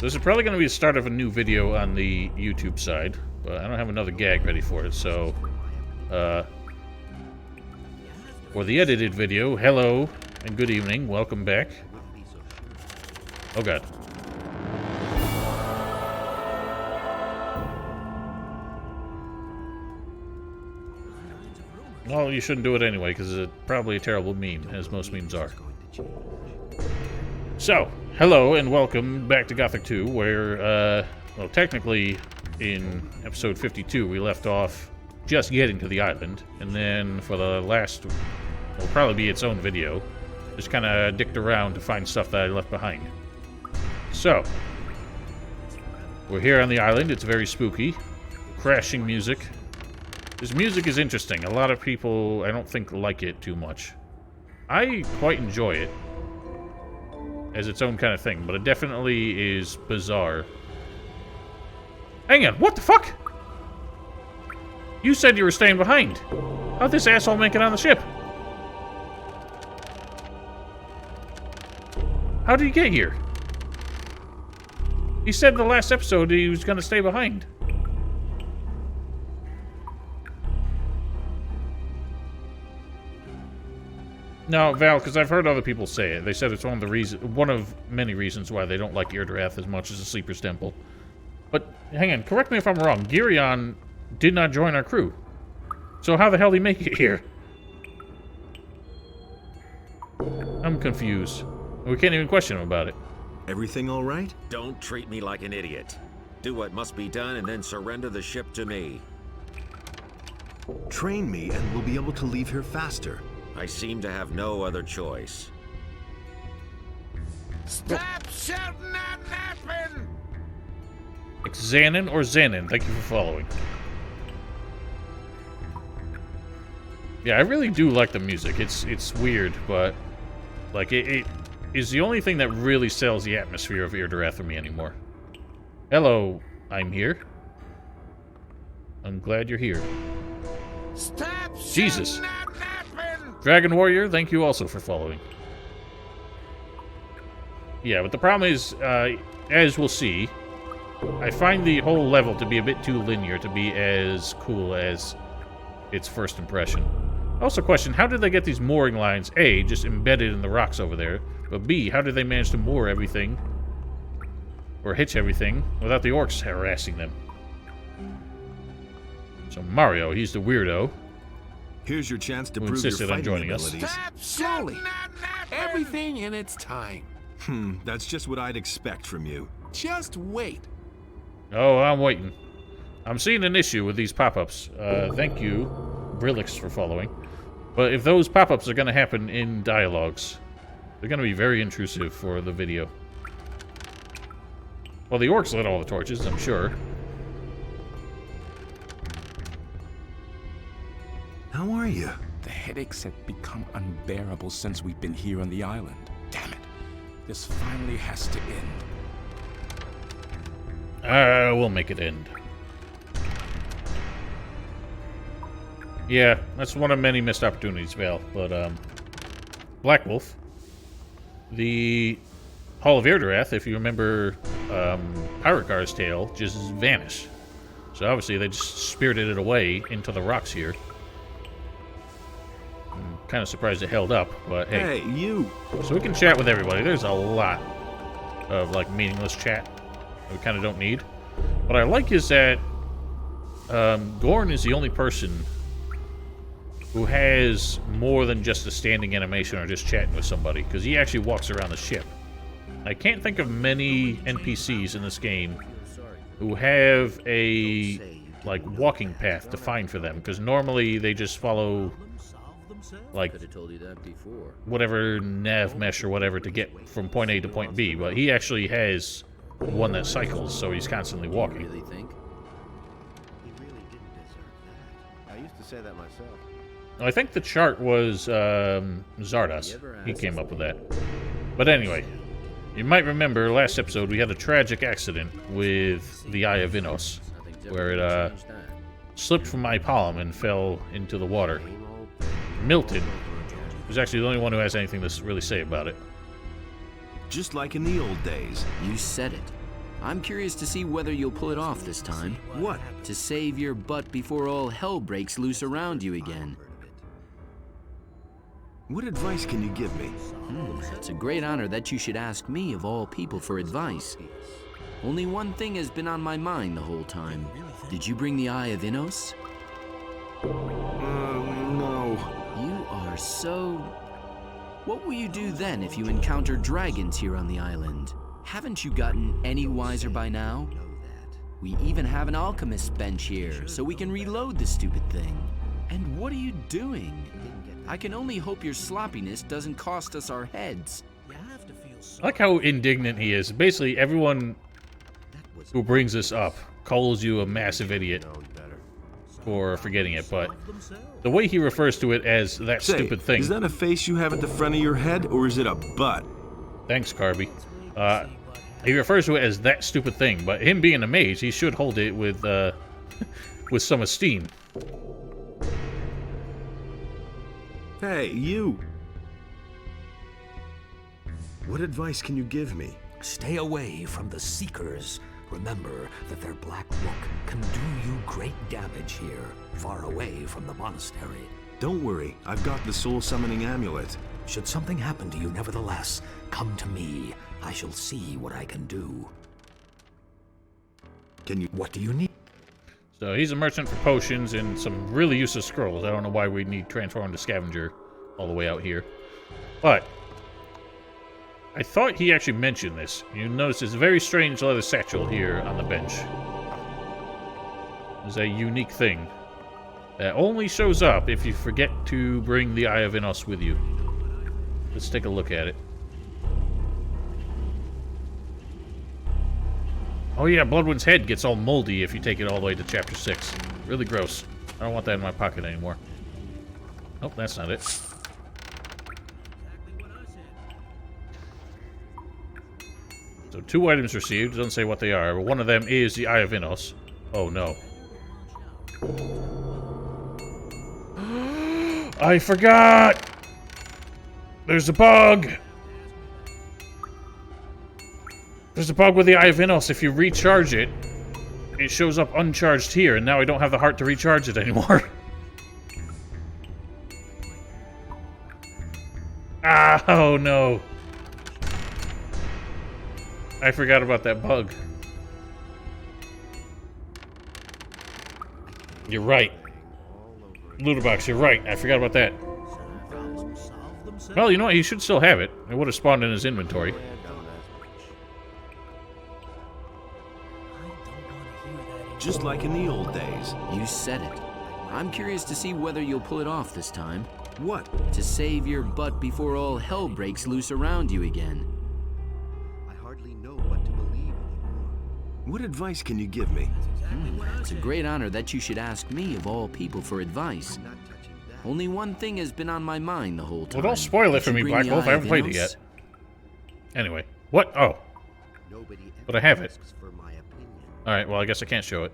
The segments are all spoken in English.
This is probably going to be the start of a new video on the YouTube side, but I don't have another gag ready for it, so... for the edited video, hello and good evening, welcome back. Oh god. Well, you shouldn't do it anyway, because it's probably a terrible meme, as most memes are. So, hello and welcome back to Gothic 2, where, well, technically, in episode 52, we left off just getting to the island, and then for the last, will probably be its own video, just kind of dicked around to find stuff that I left behind. So, we're here on the island, it's very spooky, crashing music. This music is interesting. A lot of people, I don't think, like it too much. I quite enjoy it as its own kind of thing, but it definitely is bizarre. Hang on, what the fuck? You said you were staying behind. How'd this asshole make it on the ship? How did he get here? He said in the last episode he was gonna stay behind. No, Val, because I've heard other people say it. They said it's one of many reasons why they don't like Irdorath as much as the Sleeper's Temple. But, hang on, correct me if I'm wrong. Girion did not join our crew. So how the hell did he make it here? I'm confused. We can't even question him about it. Everything all right? Don't treat me like an idiot. Do what must be done and then surrender the ship to me. Train me and we'll be able to leave here faster. I seem to have no other choice. Stop shouting that napping! Xanon or Xanon, thank you for following. Yeah, I really do like the music. It's weird, but like it is the only thing that really sells the atmosphere of Irdorath for me anymore. Hello, I'm here. I'm glad you're here. Stop Jesus. shouting that napping! Dragon Warrior, thank you also for following. Yeah, but the problem is, as we'll see, I find the whole level to be a bit too linear to be as cool as its first impression. I also question, how did they get these mooring lines, A, just embedded in the rocks over there, but B, how did they manage to moor everything, or hitch everything, without the orcs harassing them? So Mario, he's the weirdo. Here's your chance to Who prove your insisted on fighting joining us. abilities. Stop Slowly. shouting that napping! Everything in its time. That's just what I'd expect from you. Just wait. Oh, I'm waiting. I'm seeing an issue with these pop-ups. Thank you, Brillix, for following. But if those pop-ups are going to happen in dialogues, they're going to be very intrusive for the video. Well, the orcs lit all the torches, I'm sure. How are you? The headaches have become unbearable since we've been here on the island. Damn it. This finally has to end. We'll make it end. Yeah, that's one of many missed opportunities, Val. But, Black Wolf, the Hall of Irdorath, if you remember Pirate Car's tale, just vanished. So obviously they just spirited it away into the rocks here. I'm kind of surprised it held up, but hey. Hey, you! So we can chat with everybody. There's a lot of, like, meaningless chat that we kind of don't need. What I like is that Gorn is the only person who has more than just a standing animation or just chatting with somebody, because he actually walks around the ship. I can't think of many NPCs in this game who have a, like, walking path defined for them, because normally they just follow, like, whatever nav mesh or whatever to get from point A to point B, but he actually has one that cycles, so he's constantly walking. Really think? He really didn't deserve that. I used to say that myself. I think the chart was Zardos. He came up with that. But anyway, you might remember last episode we had a tragic accident with the Eye of Irdorath, where it slipped from my palm and fell into the water. Milton was actually the only one who has anything to really say about it. Just like in the old days. You said it. I'm curious to see whether you'll pull it off this time. What? To save your butt before all hell breaks loose around you again. What advice can you give me? It's a great honor that you should ask me, of all people, for advice. Only one thing has been on my mind the whole time. Did you bring the Eye of Innos? No. You are so... What will you do then if you encounter dragons here on the island? Haven't you gotten any wiser by now? We even have an alchemist bench here, so we can reload the stupid thing. And what are you doing? I can only hope your sloppiness doesn't cost us our heads. I like how indignant he is. Basically, everyone who brings this up calls you a massive idiot for forgetting it, but the way he refers to it as that Say, stupid thing. is that a face you have at the front of your head, or is it a butt? Thanks, Carby. He refers to it as that stupid thing, but him being a mage, he should hold it with with some esteem. Hey, you! What advice can you give me? Stay away from the Seekers. Remember that their black look can do you great damage here, far away from the monastery. Don't worry, I've got the soul summoning amulet. Should something happen to you nevertheless, come to me. I shall see what I can do. Can you... What do you need? So he's a merchant for potions and some really useless scrolls. I don't know why we need transform to scavenger all the way out here. But I thought he actually mentioned this. You notice this very strange leather satchel here on the bench. It's a unique thing that only shows up if you forget to bring the Eye of Innos with you. Let's take a look at it. Oh yeah, Bloodwind's head gets all moldy if you take it all the way to chapter 6. Really gross. I don't want that in my pocket anymore. Nope, that's not it. So 2 items received. It doesn't say what they are, but one of them is the Eye of Innos. Oh no. I forgot! There's a bug! There's a bug with the Eye of Innos. If you recharge it, it shows up uncharged here, and now I don't have the heart to recharge it anymore. Ah, oh no. I forgot about that bug. You're right. Looterbox, you're right. I forgot about that. Well, you know what? He should still have it. It would have spawned in his inventory. Just like in the old days. You said it. I'm curious to see whether you'll pull it off this time. What? To save your butt before all hell breaks loose around you again. I hardly know what to believe anymore. What advice can you give me? It's a great honor that you should ask me, of all people, for advice. Not touching that. Only one thing has been on my mind the whole time. Well, don't spoil it Did for you me, bring Black the Wolf. I Eye haven't of played it Innos? yet. Anyway. What? Oh. Nobody But I have it. asks for my opinion. Alright, well, I guess I can't show it.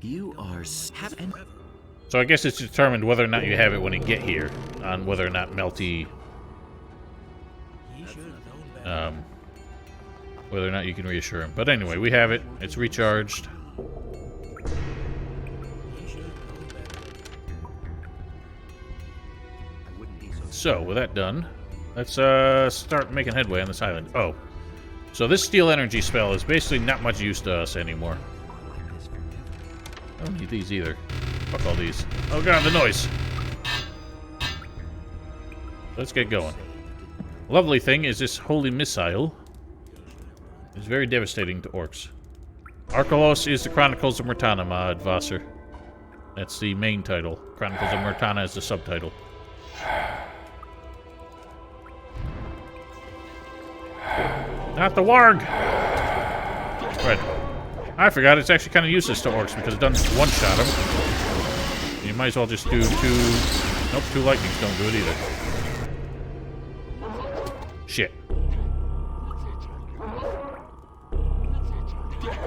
You are... So I guess it's determined whether or not you have it when you get here, on whether or not Melty... whether or not you can reassure him. But anyway, we have it. It's recharged. I wouldn't be so So, with that done, let's start making headway on this island. Oh. So this steel energy spell is basically not much use to us anymore. like this forever. I don't need these either. Fuck all these. Oh god, the noise! Let's get going. Lovely thing is this holy missile. It's very devastating to orcs. Arkelos is the Chronicles of Murtana, ma Advasser. That's the main title. Chronicles of Murtana is the subtitle. Not the warg! Right. I forgot it's actually kind of useless to orcs because it doesn't one-shot them. You might as well just do 2... Nope, 2 lightnings don't do it either. Shit.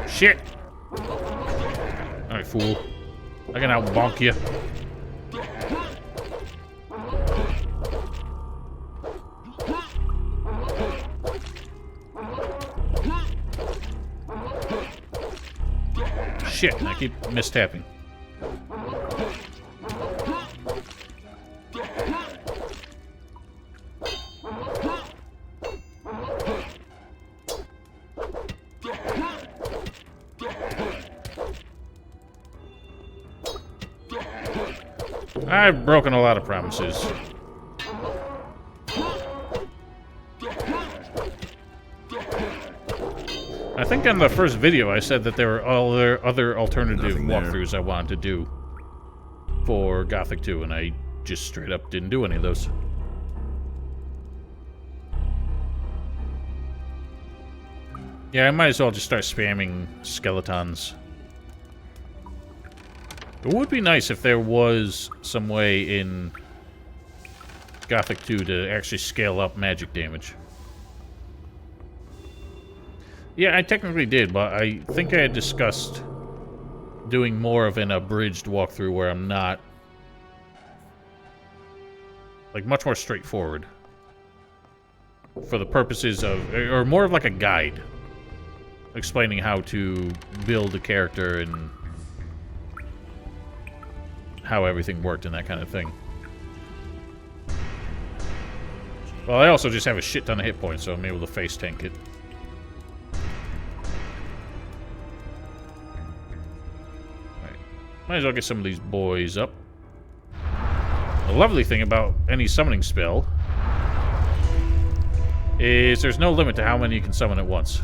Shit! Alright, fool. I can out-bonk you. shit, I keep mistapping. I've broken a lot of promises. I think on the first video I said that there were other alternative walkthroughs I wanted to do for Gothic 2, and I just straight up didn't do any of those. Yeah, I might as well just start spamming skeletons. It would be nice if there was some way in Gothic 2 to actually scale up magic damage. Yeah, I technically did, but I think I had discussed doing more of an abridged walkthrough where I'm not... like, much more straightforward. For the purposes of... or more of like a guide. Explaining how to build a character and... how everything worked and that kind of thing. Well, I also just have a shit ton of hit points, so I'm able to face tank it. Alright. Might as well get some of these boys up. The lovely thing about any summoning spell is there's no limit to how many you can summon at once.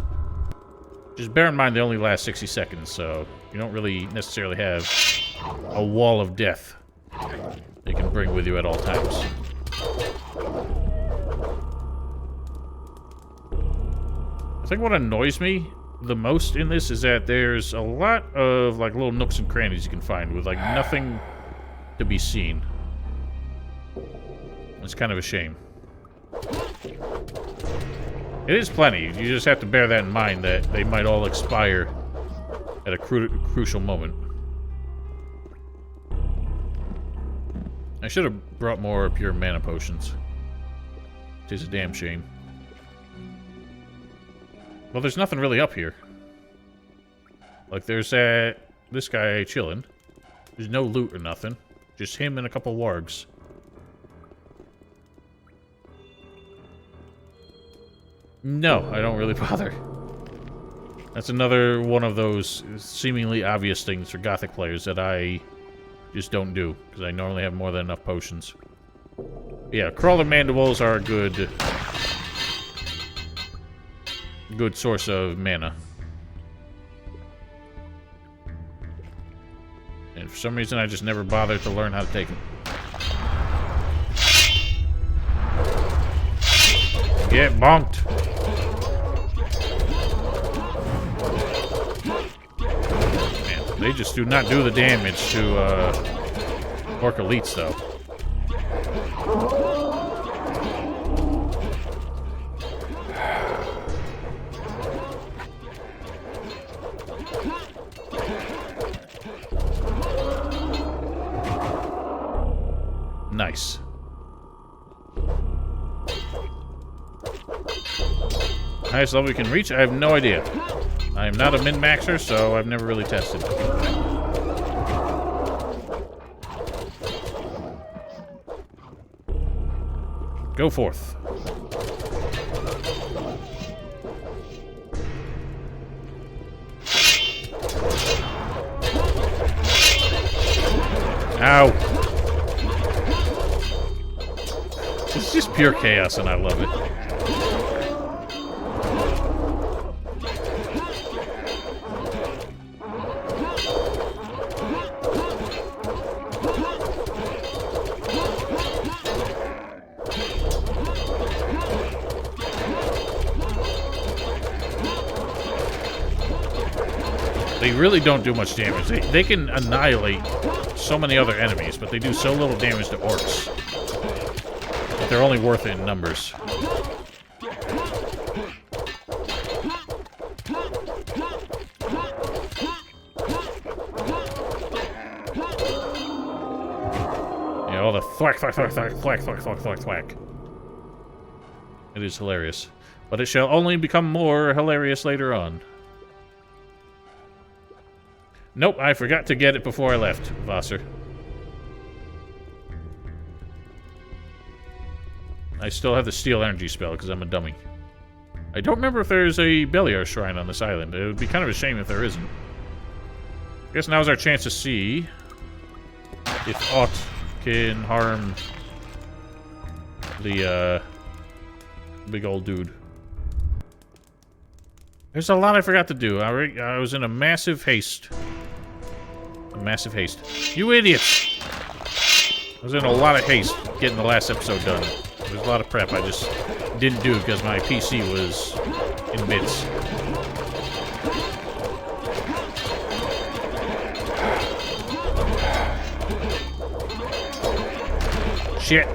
Just bear in mind they only last 60 seconds, so you don't really necessarily have a wall of death you can bring with you at all times. I think what annoys me the most in this is that there's a lot of like little nooks and crannies you can find with like nothing to be seen. It's kind of a shame. It is plenty. You just have to bear that in mind that they might all expire at a crucial moment. I should have brought more pure mana potions. It is a damn shame. Well, there's nothing really up here. Like, there's this guy chilling. There's no loot or nothing. Just him and a couple wargs. No, I don't really bother. That's another one of those seemingly obvious things for Gothic players that I just don't do, because I normally have more than enough potions. Yeah, crawler mandibles are a good source of mana. And for some reason I just never bothered to learn how to take them. Get bonked. Man, they just do not do the damage to orc elites, though. Nice. Highest level you can reach? I have no idea. I am not a min-maxer, so I've never really tested. Go forth. Ow. It's just pure chaos and I love it. They really don't do much damage. They can annihilate so many other enemies, but they do so little damage to orcs. But they're only worth it in numbers. Yeah, all the thwack, thwack, thwack, thwack, thwack, thwack, thwack, thwack, thwack. It is hilarious. But it shall only become more hilarious later on. Nope, I forgot to get it before I left, Vassar. I still have the steel energy spell because I'm a dummy. I don't remember if there's a Beliar shrine on this island. It would be kind of a shame if there isn't. I guess now's our chance to see if aught can harm the big old dude. There's a lot I forgot to do. I was in a massive haste. You idiots! I was in a lot of haste getting the last episode done. There's a lot of prep I just didn't do because my PC was in bits. Shit.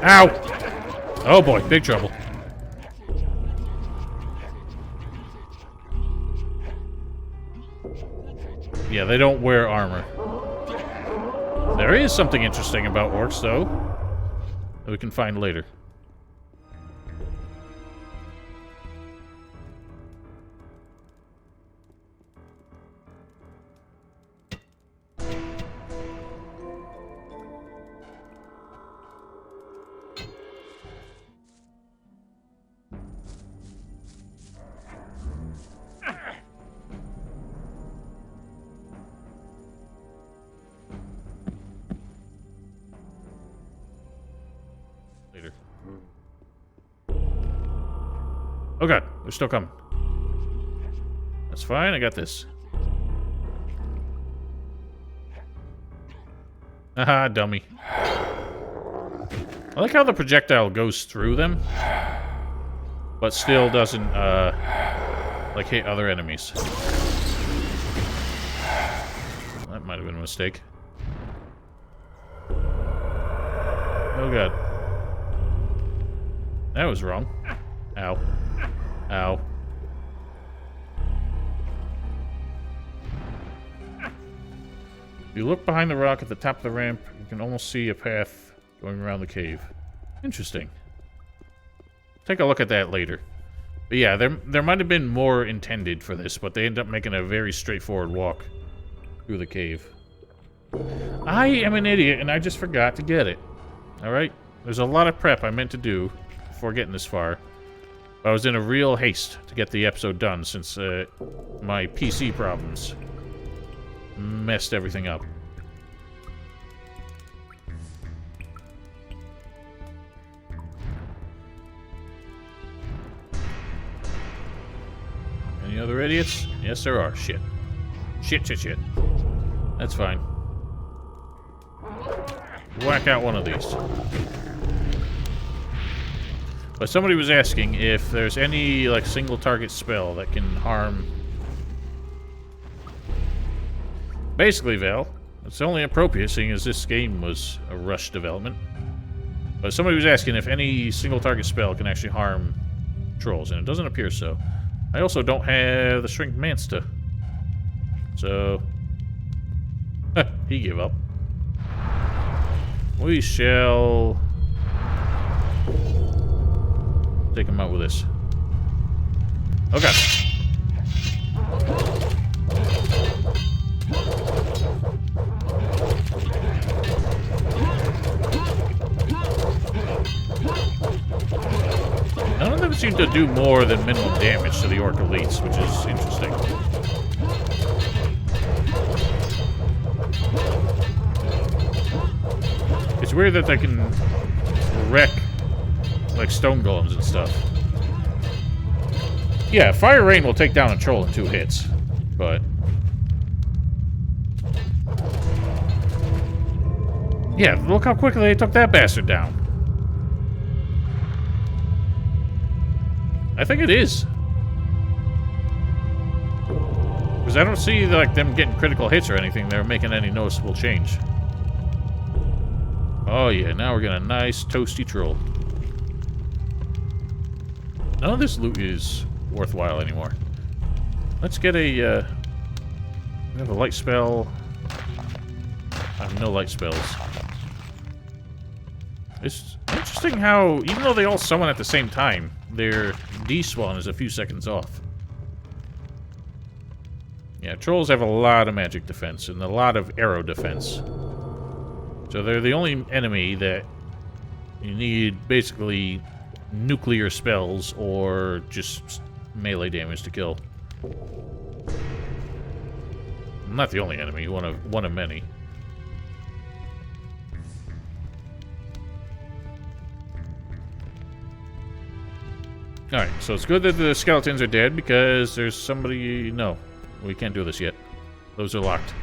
Ow! Oh boy, big trouble. Yeah, they don't wear armor. There is something interesting about orcs, though, that we can find later. Oh god, they're still coming. That's fine, I got this. Haha, dummy. I like how the projectile goes through them, but still doesn't, like, hit other enemies. That might have been a mistake. Oh god. That was wrong. Ow. Ow. If you look behind the rock at the top of the ramp, you can almost see a path going around the cave. Interesting. Take a look at that later. But yeah, there might have been more intended for this, but they end up making a very straightforward walk through the cave. I am an idiot, and I just forgot to get it. Alright? There's a lot of prep I meant to do before getting this far. I was in a real haste to get the episode done since my PC problems messed everything up. Any other idiots? Yes, there are. Shit. Shit. That's fine. Whack out one of these. But somebody was asking if there's any, like, single target spell that can harm... Basically, Val, it's only appropriate seeing as this game was a rush development. But somebody was asking if any single target spell can actually harm trolls, and it doesn't appear so. I also don't have the Shrink Mansta. So... he gave up. We shall... take him out with this. Okay. None of them seem to do more than minimum damage to the orc elites, which is interesting. It's weird that they can wreck like stone golems and stuff. Yeah, Fire Rain will take down a troll in 2 hits, but... yeah, look how quickly they took that bastard down. I think it is. Because I don't see, like, them getting critical hits or anything. They're making any noticeable change. Oh yeah, now we're getting a nice toasty troll. None of this loot is worthwhile anymore. Let's get a, we have a light spell. I have no light spells. It's interesting how, even though they all summon at the same time, their despawn is a few seconds off. Yeah, trolls have a lot of magic defense and a lot of arrow defense. So they're the only enemy that you need basically nuclear spells or just melee damage to kill. Not the only enemy, one of many. Alright, so it's good that the skeletons are dead because there's somebody... No, we can't do this yet. Those are locked.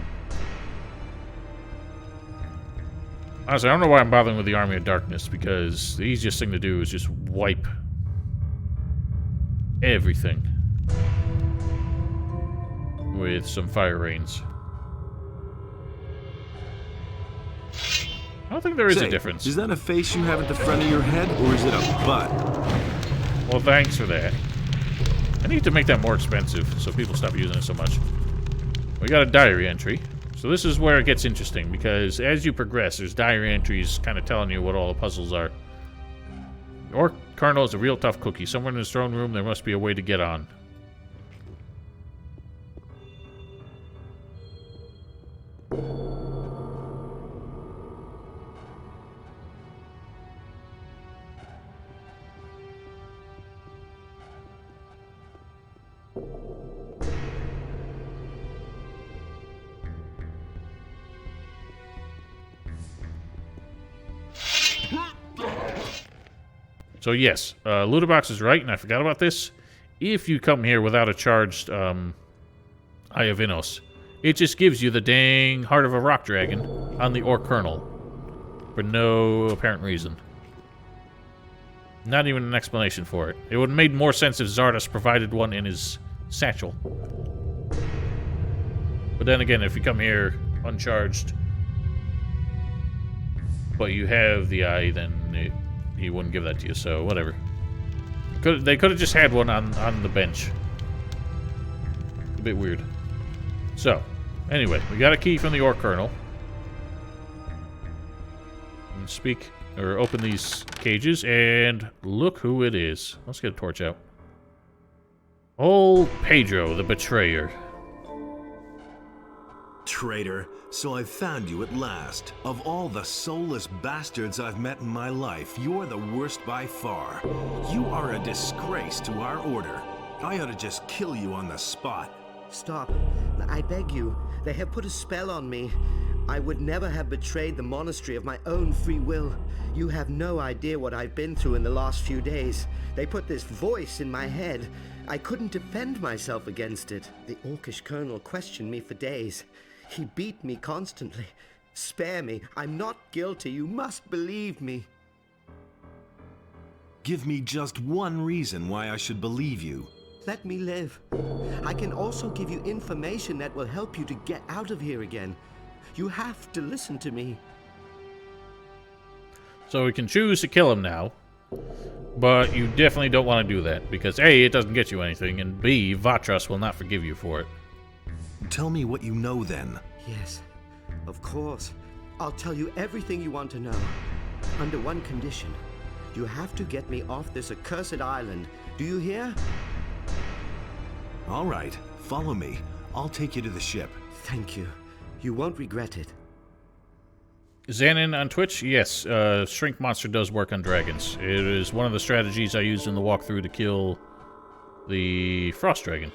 Honestly, I don't know why I'm bothering with the Army of Darkness, because the easiest thing to do is just wipe everything with some fire rains. I don't think there is a difference. Is that a face you have at the front of your head, or is it a butt? Well, thanks for that. I need to make that more expensive so people stop using it so much. We got a diary entry. So this is where it gets interesting, because as you progress, there's diary entries kind of telling you what all the puzzles are. Orc Colonel is a real tough cookie. Somewhere in his throne room, there must be a way to get on. So yes, Ludobox is right, and I forgot about this. If you come here without a charged Eye of Innos, it just gives you the dang Heart of a Rock Dragon on the Orc Colonel for no apparent reason. Not even an explanation for it. It would have made more sense if Zardos provided one in his satchel. But then again, if you come here uncharged, but you have the eye, then he wouldn't give that to you, so whatever. They could have just had one on the bench. A bit weird. So, anyway, we got a key from the Orc Colonel. And speak, or open these cages, and look who it is. Let's get a torch out. Old Pedro, the Betrayer. Traitor, so I've found you at last. Of all the soulless bastards I've met in my life, you're the worst by far. You are a disgrace to our order. I ought to just kill you on the spot. Stop. I beg you. They have put a spell on me. I would never have betrayed the monastery of my own free will. You have no idea what I've been through in the last few days. They put this voice in my head. I couldn't defend myself against it. The Orcish colonel questioned me for days. He beat me constantly. Spare me. I'm not guilty. You must believe me. Give me just one reason why I should believe you. Let me live. I can also give you information that will help you to get out of here again. You have to listen to me. So we can choose to kill him now, but you definitely don't want to do that, because A, it doesn't get you anything, and B, Vatras will not forgive you for it. Tell me what you know then. Yes, of course. I'll tell you everything you want to know. Under one condition. You have to get me off this accursed island. Do you hear? All right, follow me. I'll take you to the ship. Thank you. You won't regret it. Xanon on Twitch, yes, Shrink Monster does work on dragons. It is one of the strategies I used in the walkthrough to kill the Frost Dragon,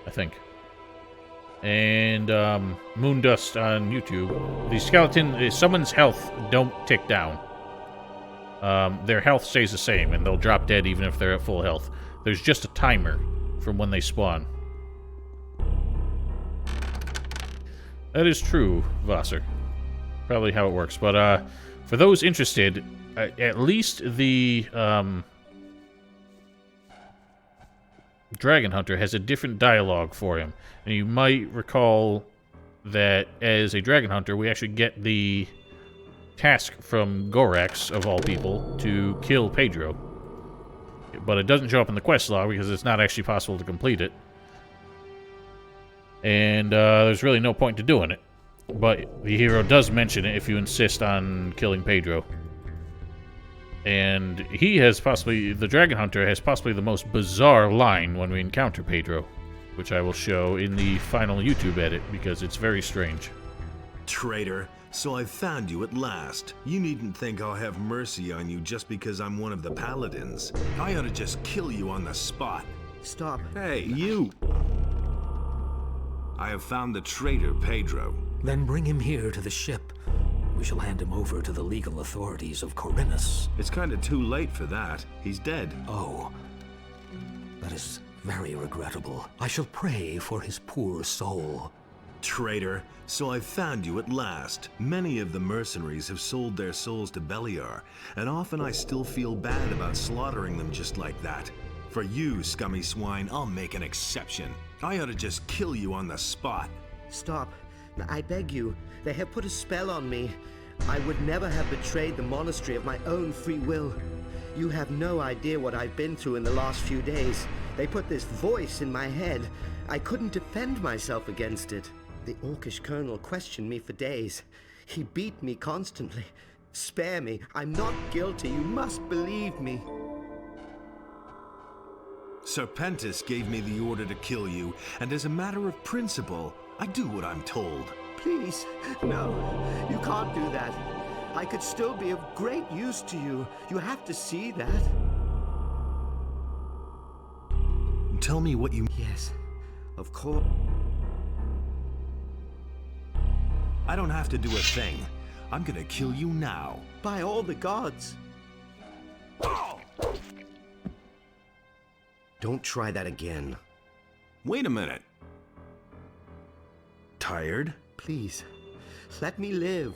I think. And Moondust on YouTube. The skeleton, someone's health don't tick down. Their health stays the same, and they'll drop dead even if they're at full health. There's just a timer from when they spawn. That is true, Vasser. Probably how it works. But for those interested, at least the Dragon Hunter has a different dialogue for him. And you might recall that as a Dragon Hunter, we actually get the task from Gorax, of all people, to kill Pedro. But it doesn't show up in the quest log because it's not actually possible to complete it. And there's really no point to doing it. But the hero does mention it if you insist on killing Pedro. And he has possibly, the Dragon Hunter has possibly the most bizarre line when we encounter Pedro, which I will show in the final YouTube edit because it's very strange. Traitor, so I've found you at last. You needn't think I'll have mercy on you just because I'm one of the paladins. I ought to just kill you on the spot. Stop. Hey, you! I have found the traitor, Pedro. Then bring him here to the ship. We shall hand him over to the legal authorities of Corinus. It's kinda too late for that. He's dead. Oh, that is very regrettable. I shall pray for his poor soul. Traitor, so I've found you at last. Many of the mercenaries have sold their souls to Beliar, and often I still feel bad about slaughtering them just like that. For you, scummy swine, I'll make an exception. I ought to just kill you on the spot. Stop. I beg you. They have put a spell on me. I would never have betrayed the monastery of my own free will. You have no idea what I've been through in the last few days. They put this voice in my head. I couldn't defend myself against it. The Orcish colonel questioned me for days. He beat me constantly. Spare me. I'm not guilty. You must believe me. Serpentis gave me the order to kill you, and as a matter of principle, I do what I'm told. Please, no. You can't do that. I could still be of great use to you. You have to see that. Tell me what you... Yes, of course. I don't have to do a thing. I'm gonna kill you now. By all the gods. Don't try that again. Wait a minute. Tired? Please, let me live.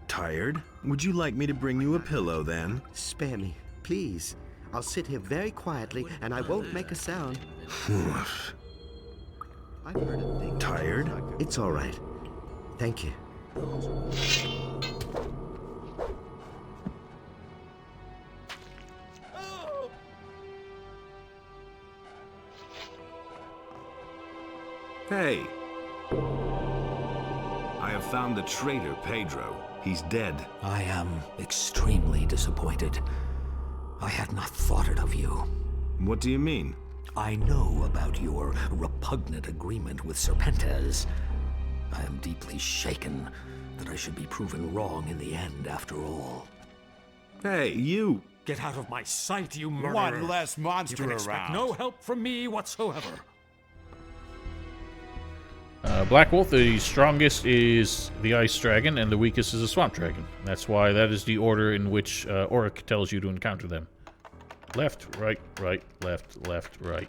Tired? Would you like me to bring you a pillow then? Spare me, please. I'll sit here very quietly and I won't make a sound. I've heard of things. Tired? It's all right. Thank you. Hey. I have found the traitor, Pedro. He's dead. I am extremely disappointed. I had not thought it of you. What do you mean? I know about your repugnant agreement with Serpentis. I am deeply shaken that I should be proven wrong in the end after all. Hey, you! Get out of my sight, you murderer! One less monster You can expect around. no help from me whatsoever. Black Wolf, the strongest is the Ice Dragon, and the weakest is the Swamp Dragon. That's why that is the order in which Auric tells you to encounter them. Left, right, left, right.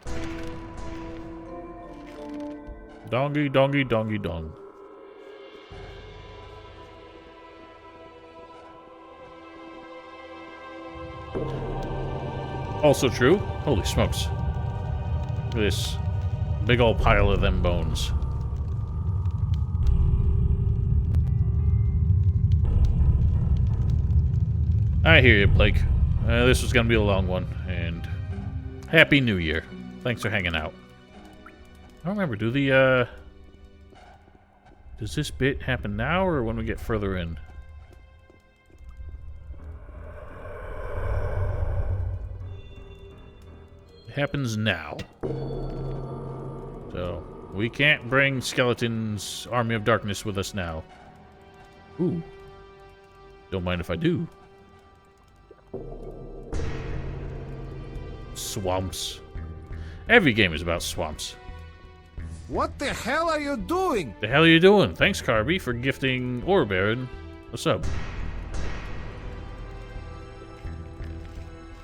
Dongy, dongy, dongy, dong. Also true. Holy smokes. Look at this big old pile of them bones. I hear you, Blake. This was gonna be a long one, and Happy New Year. Thanks for hanging out. I don't remember, does this bit happen now, or when we get further in? It happens now. So, we can't bring Skeleton's Army of Darkness with us now. Ooh. Don't mind if I do. Swamps. Every game is about swamps. What the hell are you doing? The hell are you doing? Thanks, Carby, for gifting Ore Baron. What's up?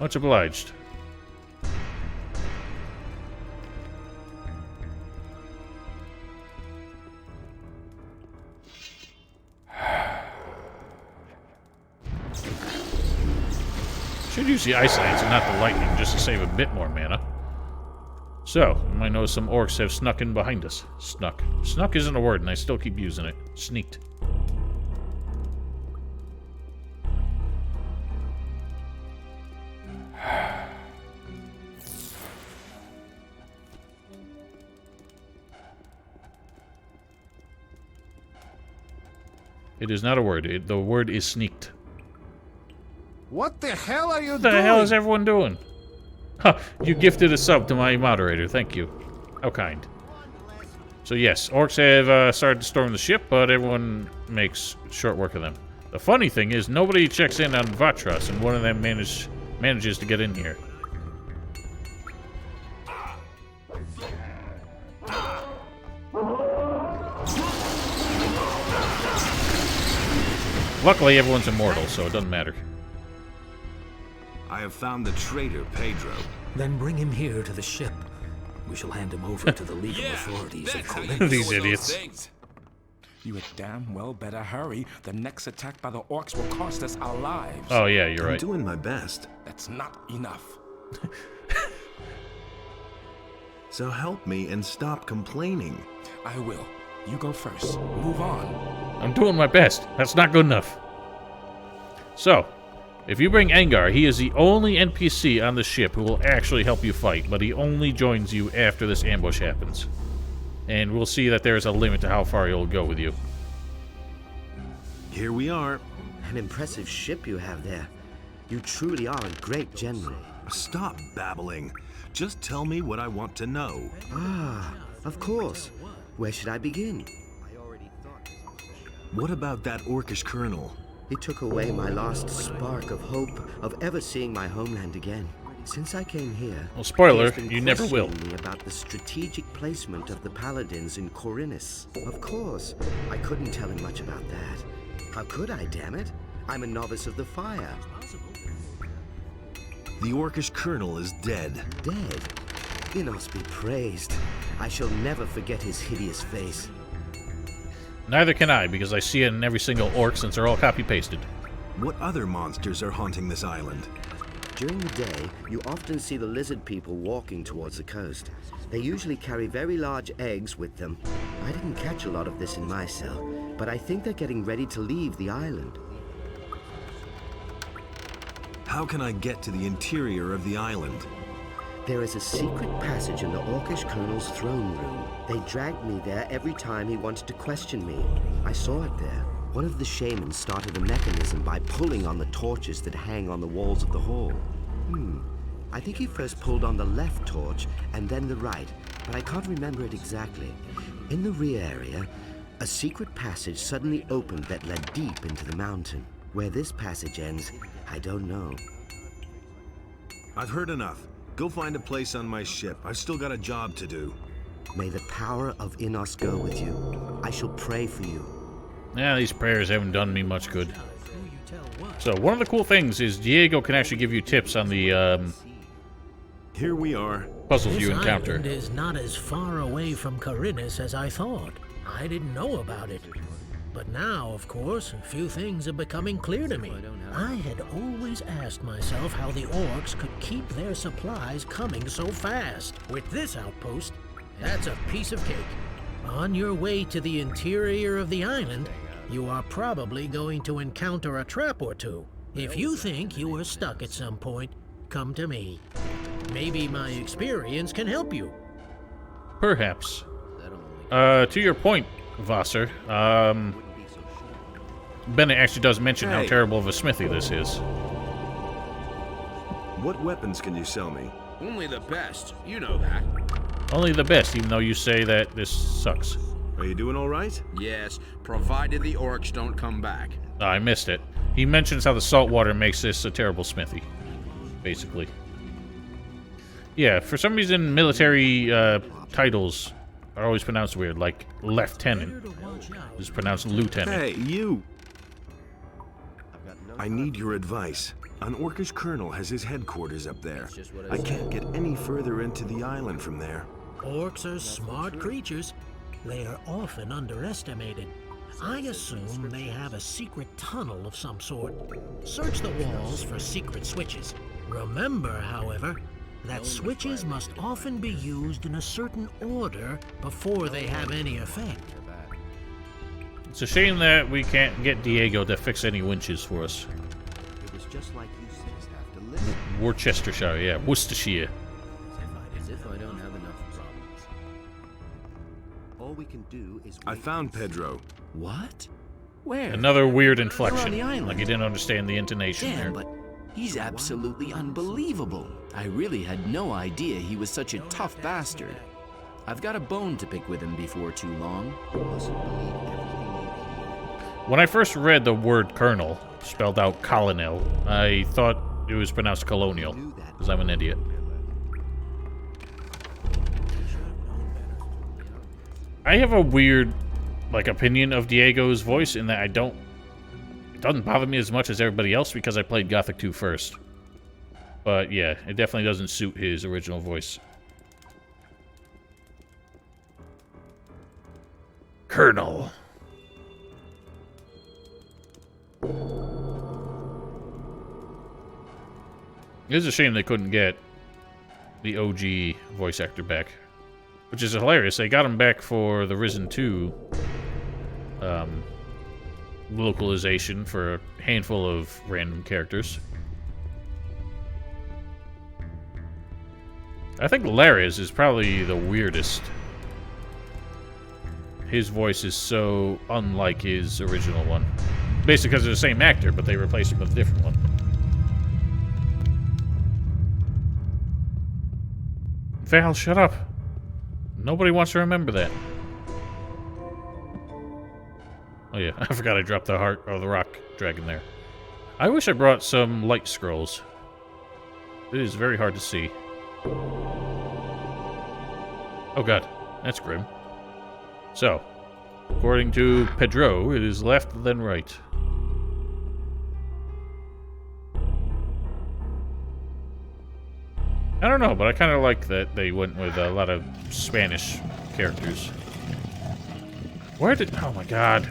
Much obliged. Should use the Ice Lance and not the Lightning just to save a bit more mana. So, you might notice some orcs have snuck in behind us. Snuck. Snuck isn't a word, and I still keep using it. Sneaked. It is not a word. The word is sneaked. What the hell are you What the doing? hell is everyone doing? Huh, you gifted a sub to my moderator. Thank you. How kind. So yes, orcs have started to storm the ship, but everyone makes short work of them. The funny thing is, nobody checks in on Vatras, and one of them manages to get in here. Luckily, everyone's immortal, so it doesn't matter. I have found the traitor, Pedro. Then bring him here to the ship. We shall hand him over to the legal authorities of Corinth. These idiots. You had damn well better hurry. The next attack by the orcs will cost us our lives. Oh yeah, you're I'm right. doing my best. That's not enough. So help me and stop complaining. I will. You go first. Move on. I'm doing my best. That's not good enough. So, if you bring Angar, he is the only NPC on the ship who will actually help you fight, but he only joins you after this ambush happens. And we'll see that there's a limit to how far he'll go with you. Here we are. An impressive ship you have there. You truly are a great general. Stop babbling. Just tell me what I want to know. Ah, of course. Where should I begin? What about that orcish colonel? He took away my last spark of hope of ever seeing my homeland again. Since I came here, Well, spoiler, he has been you never will. questioning me about the strategic placement of the paladins in Corinth. Of course, I couldn't tell him much about that. How could I, damn it? I'm a novice of the fire. The orcish colonel is dead. Dead? Inos be praised. I shall never forget his hideous face. Neither can I, because I see it in every single orc since they're all copy-pasted. What other monsters are haunting this island? During the day, you often see the lizard people walking towards the coast. They usually carry very large eggs with them. I didn't catch a lot of this in my cell, but I think they're getting ready to leave the island. How can I get to the interior of the island? There is a secret passage in the Orcish Colonel's throne room. They dragged me there every time he wanted to question me. I saw it there. One of the shamans started a mechanism by pulling on the torches that hang on the walls of the hall. I think he first pulled on the left torch and then the right, but I can't remember it exactly. In the rear area, a secret passage suddenly opened that led deep into the mountain. Where this passage ends, I don't know. I've heard enough. Go find a place on my ship. I've still got a job to do. May the power of Inos go with you. I shall pray for you. Yeah, these prayers haven't done me much good. So, one of the cool things is Diego can actually give you tips on the Here we are. puzzles you encounter. This island is not as far away from Corinth as I thought. I didn't know about it. But now, of course, a few things are becoming clear to me. I had always asked myself how the orcs could keep their supplies coming so fast. With this outpost, that's a piece of cake. On your way to the interior of the island, you are probably going to encounter a trap or two. If you think you are stuck at some point, come to me. Maybe my experience can help you. Perhaps. To your point, Vasser, Bennett actually does mention how Hey. terrible of a smithy this is. What weapons can you sell me? Only the best. You know that. Only the best, even though you say that this sucks. Are you doing all right? Yes, provided the orcs don't come back. I missed it. He mentions how the salt water makes this a terrible smithy, basically. Yeah, for some reason, military titles are always pronounced weird, like lieutenant is pronounced lieutenant. Hey, you! I need your advice. An orcish colonel has his headquarters up there. I can't get any further into the island from there. Orcs are smart creatures. They are often underestimated. I assume they have a secret tunnel of some sort. Search the walls for secret switches. Remember, however, that switches must often be used in a certain order before they have any effect. It's a shame that we can't get Diego to fix any winches for us. It was just like you said, have to listen. Worcestershire, yeah, Worcestershire. As if I don't have enough problems. All we can do is I found Pedro. What? Where? Another weird We're on inflection, the island. like you didn't understand the intonation Damn, there. but He's absolutely unbelievable. I really had no idea he was such a tough bastard. I've got a bone to pick with him before too long. When I first read the word colonel, spelled out colonel, I thought it was pronounced colonial, because I'm an idiot. I have a weird, opinion of Diego's voice in that it doesn't bother me as much as everybody else because I played Gothic 2 first. But yeah, it definitely doesn't suit his original voice. Colonel. It is a shame they couldn't get the OG voice actor back. Which is hilarious. They got him back for the Risen 2 localization for a handful of random characters. I think Larius is probably the weirdest. His voice is so unlike his original one. Basically because they're the same actor, but they replaced him with a different one. Val, shut up. Nobody wants to remember that. Oh yeah, I forgot I dropped the heart or the rock dragon there. I wish I brought some light scrolls. It is very hard to see. Oh god, that's grim. So, according to Pedro, it is left then right. I don't know, but I kind of like that they went with a lot of Spanish characters. Where did... Oh my god.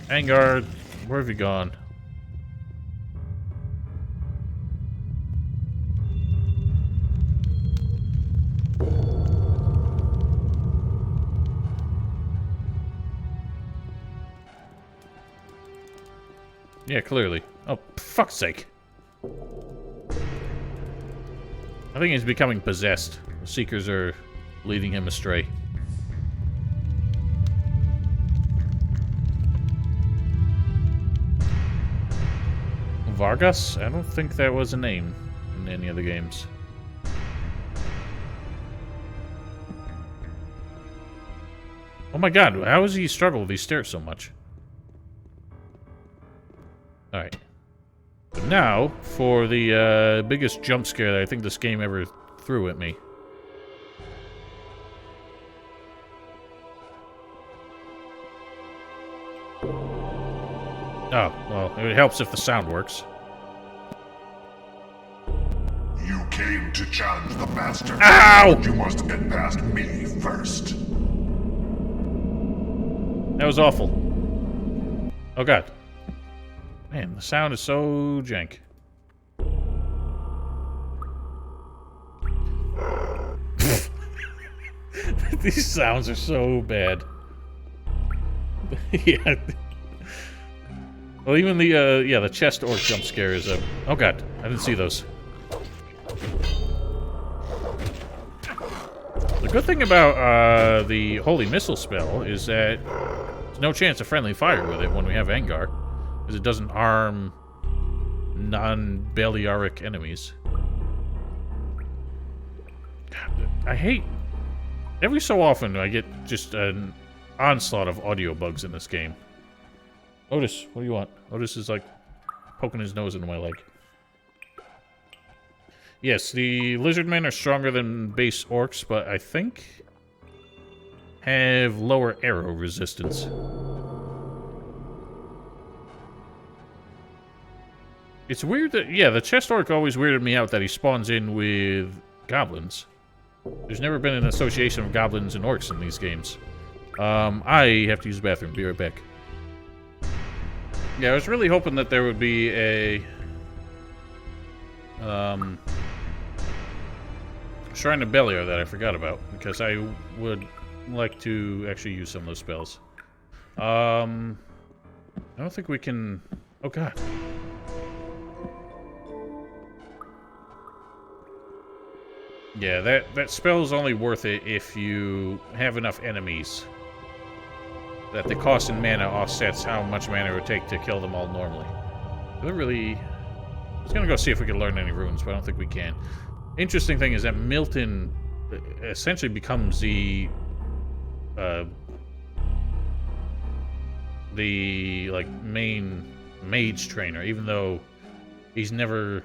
Angard, where have you gone? Yeah, clearly. Oh, for fuck's sake. I think he's becoming possessed. The Seekers are leading him astray. Vargas? I don't think that was a name in any of the games. Oh my god, how does he struggle with these stairs so much? Alright. But now, for the biggest jump scare that I think this game ever threw at me. Oh, well, it helps if the sound works. You came to challenge the master. Ow! You must get past me first. That was awful. Oh god. Man, the sound is so jank. These sounds are so bad. Yeah. Well, even the chest orc jump scare is a... Oh god, I didn't see those. The good thing about the Holy Missile spell is that there's no chance of friendly fire with it when we have Angar, because it doesn't harm non-Balearic enemies. God, I hate... Every so often I get just an onslaught of audio bugs in this game. Otis, what do you want? Otis is like poking his nose into my leg. Yes, the lizardmen are stronger than base orcs, but I think have lower arrow resistance. It's weird that, yeah, the chest orc always weirded me out that he spawns in with goblins. There's never been an association of goblins and orcs in these games. I have to use the bathroom. Be right back. Yeah, I was really hoping that there would be a Shrine of Beliar that I forgot about, because I would like to actually use some of those spells. I don't think we can... Oh god. Yeah, that spell is only worth it if you have enough enemies that the cost in mana offsets how much mana it would take to kill them all normally. I was gonna go see if we could learn any runes, but I don't think we can. Interesting thing is that Milton essentially becomes the like main mage trainer, even though he's never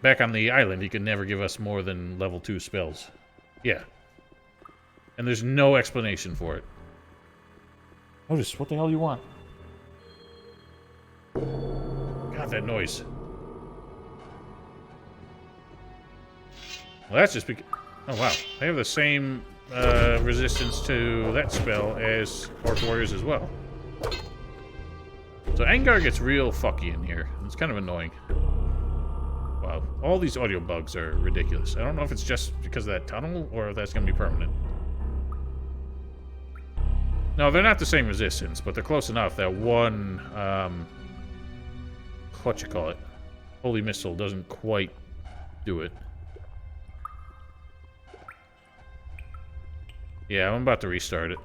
back on the island. He could never give us more than level 2 spells. Yeah, and there's no explanation for it. Otis, what the hell do you want? God, that noise. Well, that's just because... Oh, wow. They have the same resistance to that spell as Orc Warriors as well. So Angar gets real fucky in here. It's kind of annoying. Wow. All these audio bugs are ridiculous. I don't know if it's just because of that tunnel or if that's going to be permanent. No, they're not the same resistance, but they're close enough that one... what you call it? Holy Missile doesn't quite do it. Yeah, I'm about to restart it.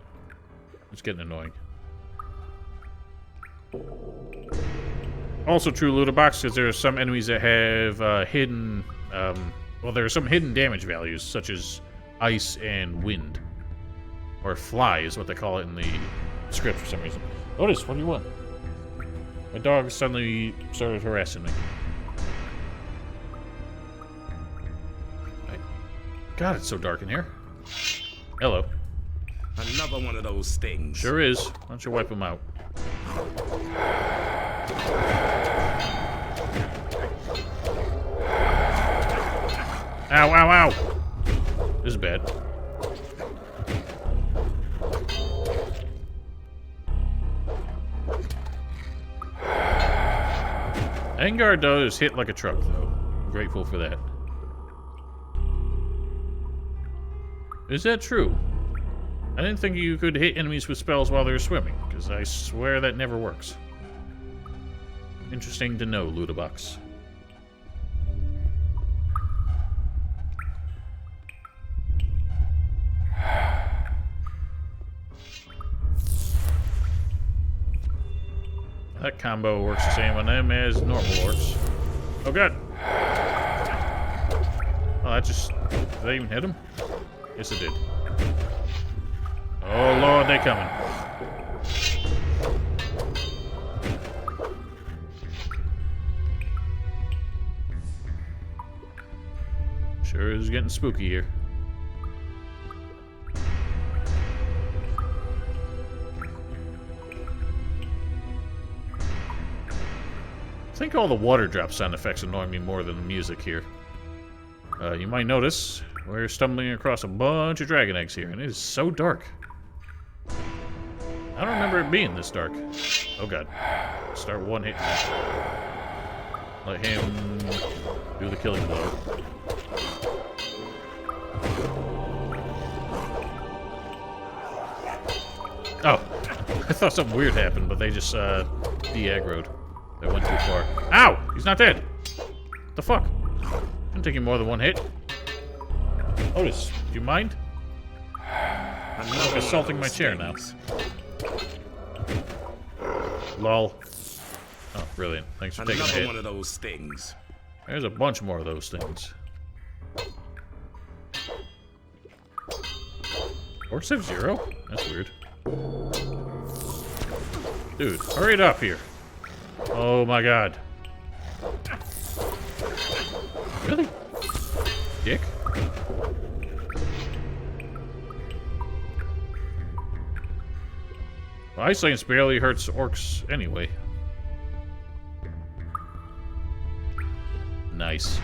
It's getting annoying. Also true, Ludabox, because there are some enemies that have hidden... well, there are some hidden damage values, such as ice and wind. Or fly is what they call it in the script for some reason. Otis, what do you want? My dog suddenly started harassing me. God, it's so dark in here. Hello. Another one of those things. Sure is. Why don't you wipe them out? Ow, ow, ow! This is bad. Angar does hit like a truck, though. I'm grateful for that. Is that true? I didn't think you could hit enemies with spells while they're swimming, because I swear that never works. Interesting to know, Ludabox. That combo works the same on them as normal orcs. Oh god! Oh, that just... Did that even hit him? Yes, it did. Oh lord, they coming. Sure is getting spooky here. I think all the water drop sound effects annoy me more than the music here. You might notice we're stumbling across a bunch of dragon eggs here, and it is so dark. I don't remember it being this dark. Oh god. Start one hitting him. Let him do the killing blow. Oh. I thought something weird happened, but they just de-aggroed. They went too far. Ow! He's not dead! What the fuck? Didn't take him more than one hit. Otis, do you mind? I'm assaulting my chair now. Lol. Oh, brilliant. Thanks for taking a hit. One of those things. There's a bunch more of those things. Orcs have 0? That's weird. Dude, hurry it up here. Oh my god. Really? Dick? Well, Ice Lance barely hurts orcs anyway. Nice.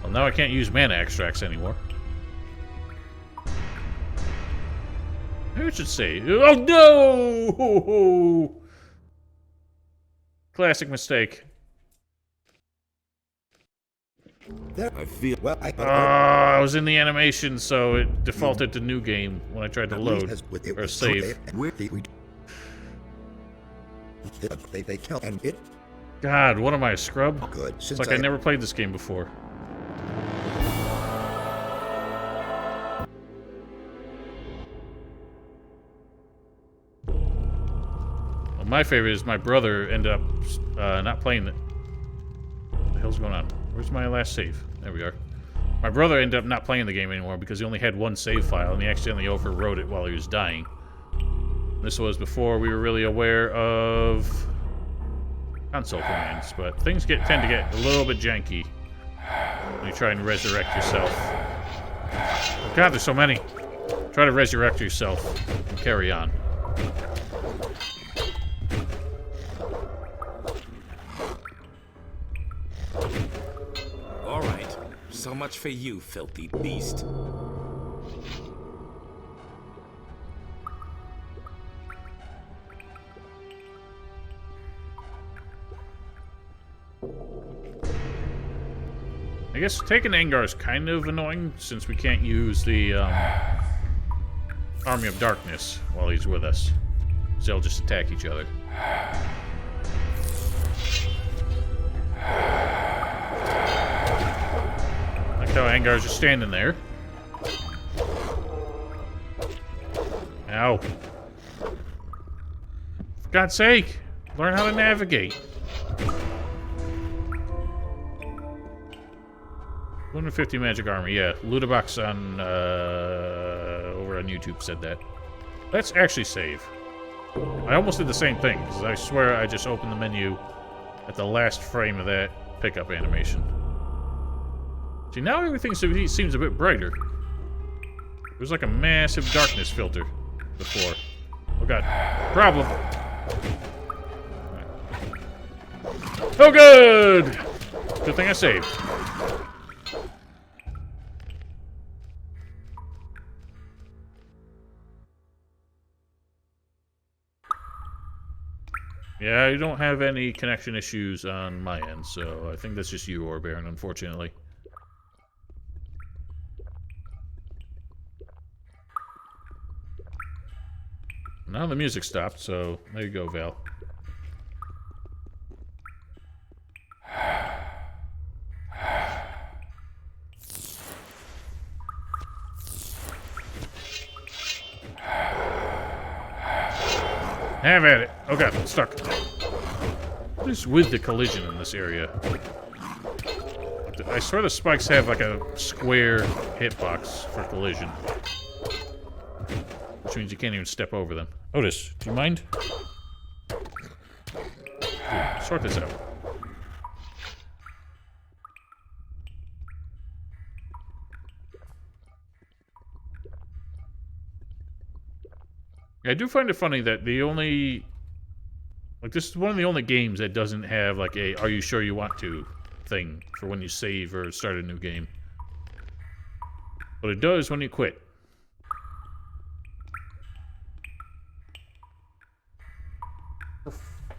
Well, now I can't use mana extracts anymore. Maybe I should say... Oh no! Classic mistake. I feel well. I was in the animation, so it defaulted to new game when I tried to load or save. They count and it. God, what am I, a scrub? Good. It's like I never played this game before. My favorite is my brother ended up not playing it. What the hell's going on? Where's my last save? There we are. My brother ended up not playing the game anymore because he only had one save file, and he accidentally overwrote it while he was dying. This was before we were really aware of console commands, but things tend to get a little bit janky when you try and resurrect yourself. Oh God, there's so many. Try to resurrect yourself and carry on. All right. So much for you, filthy beast. I guess taking Angar is kind of annoying since we can't use the Army of Darkness while he's with us. So they'll just attack each other. Like how Angar's just standing there. Ow. For God's sake, learn how to navigate. 150 magic armor, yeah. Ludabox on over on YouTube said that. Let's actually save. I almost did the same thing, because I swear I just opened the menu at the last frame of that pickup animation. See, now everything seems a bit brighter. There was like a massive darkness filter before. Oh God. Problem. Oh good! Good thing I saved. Yeah, I don't have any connection issues on my end, so I think that's just you, Orbaron, unfortunately. Now the music stopped, so there you go, Val. Have at it. Oh God, I'm stuck. What is with the collision in this area? I swear the spikes have like a square hitbox for collision. Which means you can't even step over them. Otis, do you mind? Dude, sort this out. I do find it funny that the only... Like, this is one of the only games that doesn't have, like, a "are you sure you want to" thing for when you save or start a new game. But it does when you quit.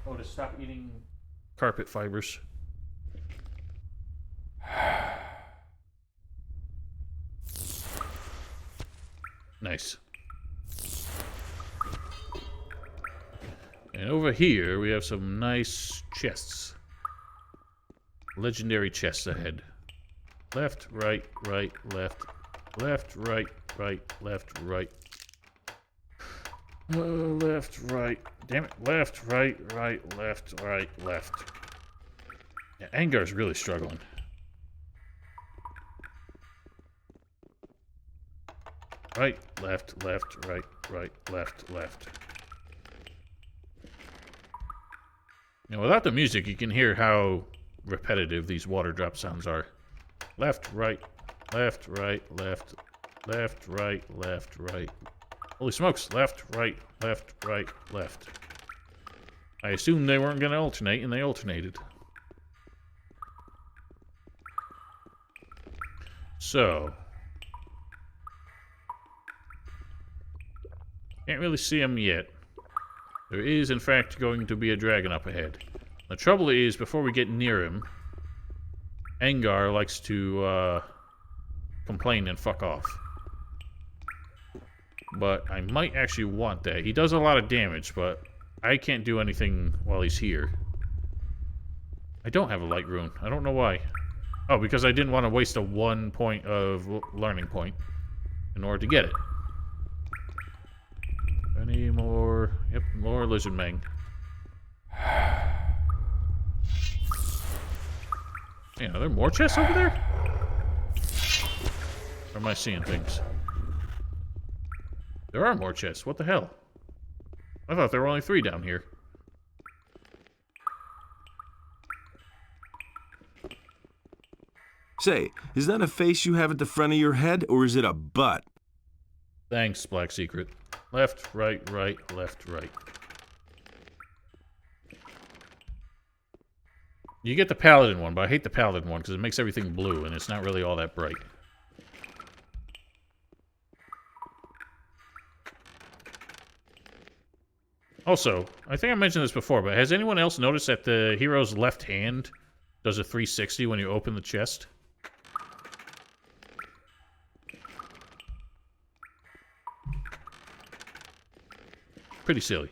Oh, to stop eating carpet fibers. Nice. And over here, we have some nice chests. Legendary chests ahead. Left, right, right, left. Left, right, right, left, right. Left, right. Damn it. Left, right, right, left, right, left. Yeah, Angar's really struggling. Right, left, left, right, right, left, left. Now, without the music, you can hear how repetitive these water drop sounds are. Left, right, left, right, left, left, right, left, right. Holy smokes, left, right, left, right, left. I assumed they weren't going to alternate, and they alternated. So. Can't really see them yet. There is, in fact, going to be a dragon up ahead. The trouble is, before we get near him, Angar likes to, complain and fuck off. But I might actually want that. He does a lot of damage, but I can't do anything while he's here. I don't have a light rune. I don't know why. Oh, because I didn't want to waste a 1 point of learning point in order to get it. Any more? Yep, more lizard mang. Yeah, are there more chests over there? Or am I seeing things? There are more chests. What the hell? I thought there were only 3 down here. Say, is that a face you have at the front of your head, or is it a butt? Thanks, Black Secret. Left, right, left, right. You get the Paladin one, but I hate the Paladin one because it makes everything blue, and it's not really all that bright. Also, I think I mentioned this before, but has anyone else noticed that the hero's left hand does a 360 when you open the chest? Pretty silly.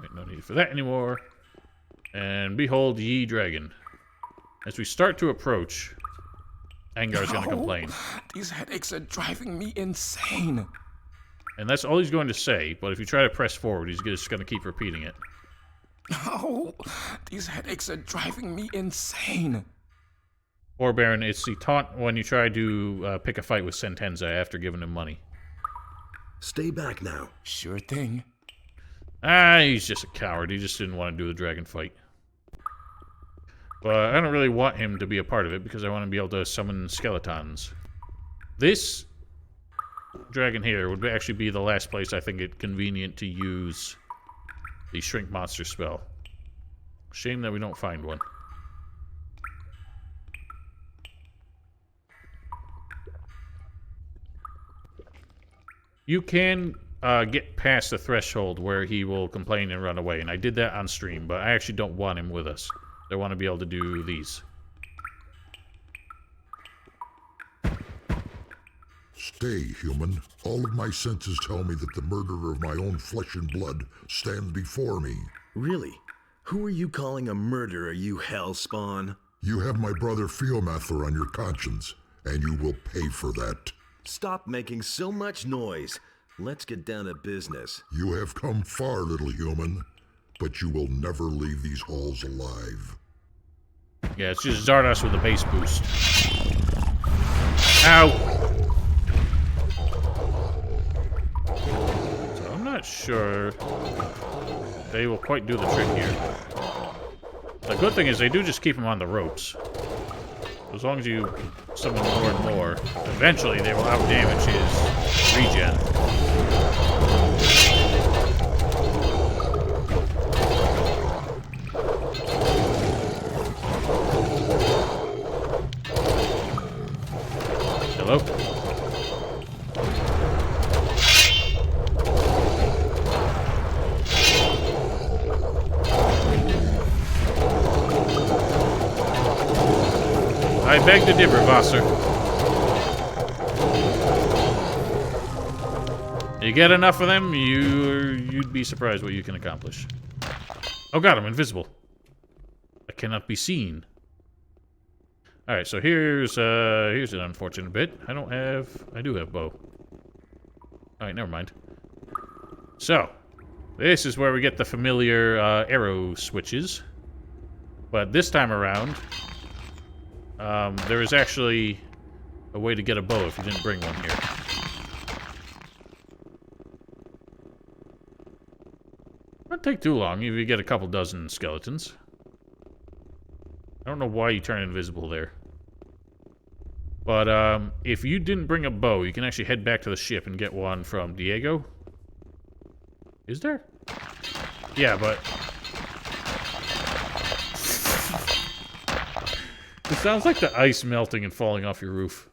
Wait, no need for that anymore. And behold ye dragon. As we start to approach, Angar's gonna complain. These headaches are driving me insane. And that's all he's going to say, but if you try to press forward, he's just gonna keep repeating it. Oh, these headaches are driving me insane. Or Baron, it's the taunt when you try to pick a fight with Sentenza after giving him money. Stay back now. Sure thing. Ah, he's just a coward. He just didn't want to do the dragon fight. But I don't really want him to be a part of it because I want to be able to summon skeletons. This dragon here would actually be the last place I think it convenient to use the shrink monster spell. Shame that we don't find one. You can get past the threshold where he will complain and run away, and I did that on stream, but I actually don't want him with us. I want to be able to do these. Stay, human. All of my senses tell me that the murderer of my own flesh and blood stands before me. Really? Who are you calling a murderer, you hell spawn? You have my brother Fiomather on your conscience, and you will pay for that. Stop making so much noise. Let's get down to business. You have come far, little human, but you will never leave these halls alive. Yeah, it's just Zardos with a base boost. Ow! So I'm not sure they will quite do the trick here. The good thing is they do just keep him on the ropes. As long as you summon more and more, eventually they will outdamage his regen. Hello? I beg to differ, Vassar. You get enough of them, you'd be surprised what you can accomplish. Oh god, I'm invisible. I cannot be seen. Alright, so here's an unfortunate bit. I do have bow. Alright, never mind. So, this is where we get the familiar arrow switches. But this time around, there is actually a way to get a bow if you didn't bring one here. Won't take too long if you get a couple dozen skeletons. I don't know why you turn invisible there. But if you didn't bring a bow, you can actually head back to the ship and get one from Diego. Is there? Yeah, but... It sounds like the ice melting and falling off your roof.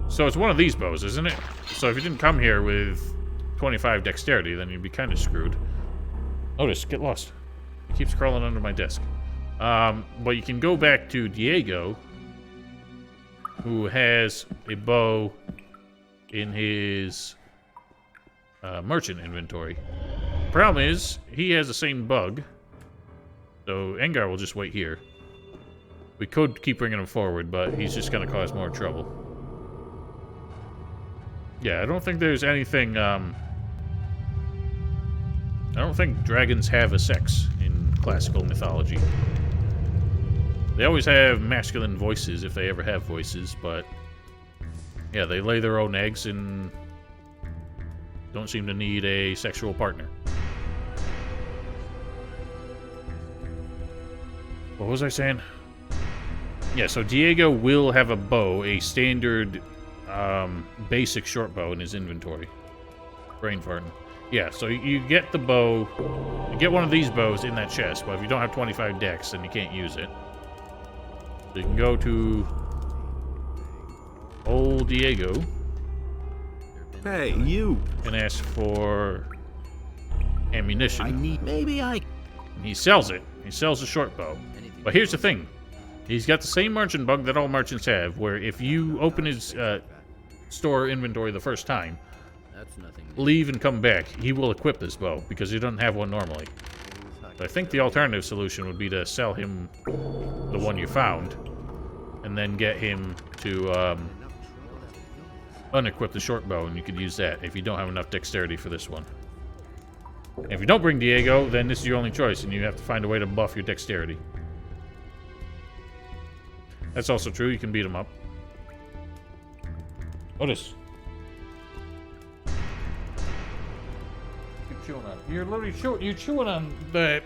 So it's one of these bows, isn't it? So if you didn't come here with 25 dexterity, then you'd be kind of screwed. Notice, get lost. It keeps crawling under my desk. But you can go back to Diego, who has a bow in his merchant inventory. Problem is, he has the same bug. So Engar will just wait here. We could keep bringing him forward, but he's just going to cause more trouble. Yeah, I don't think there's anything I don't think dragons have a sex in classical mythology. They always have masculine voices if they ever have voices, but yeah, they lay their own eggs and don't seem to need a sexual partner. What was I saying? Yeah, so Diego will have a bow, a standard basic short bow in his inventory. Brain farting. Yeah, so you get the bow, you get one of these bows in that chest, but if you don't have 25 dex, then you can't use it. So you can go to old Diego. Hey, you! And ask for ammunition. Maybe I... He sells it. He sells a short bow. But here's the thing. He's got the same merchant bug that all merchants have, where if you open his store inventory the first time, leave and come back, he will equip this bow, because he doesn't have one normally. So I think the alternative solution would be to sell him the one you found, and then get him to unequip the short bow, and you could use that if you don't have enough dexterity for this one. And if you don't bring Diego, then this is your only choice, and you have to find a way to buff your dexterity. That's also true, you can beat him up. Otis. You're chewing on. You're literally chewing on the...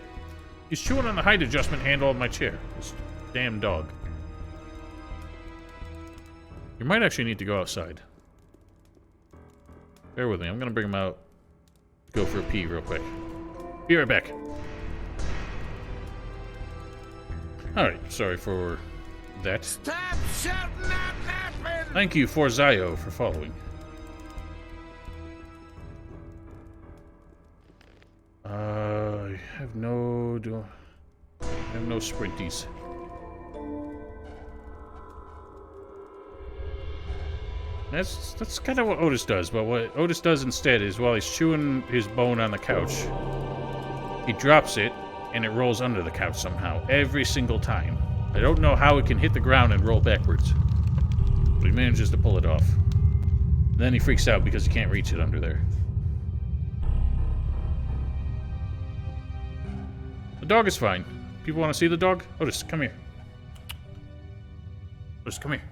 He's chewing on the height adjustment handle of my chair. This damn dog. You might actually need to go outside. Bear with me, I'm gonna bring him out. Go for a pee real quick. Be right back. Alright, sorry for that. Stop shouting out laughing! Thank you, Forzaio, for following. I have no sprinties. That's kind of what Otis does, but what Otis does instead is while he's chewing his bone on the couch, he drops it and it rolls under the couch somehow, every single time. I don't know how it can hit the ground and roll backwards, but he manages to pull it off. And then he freaks out because he can't reach it under there. The dog is fine. People want to see the dog? Otis, come here. Otis, come here.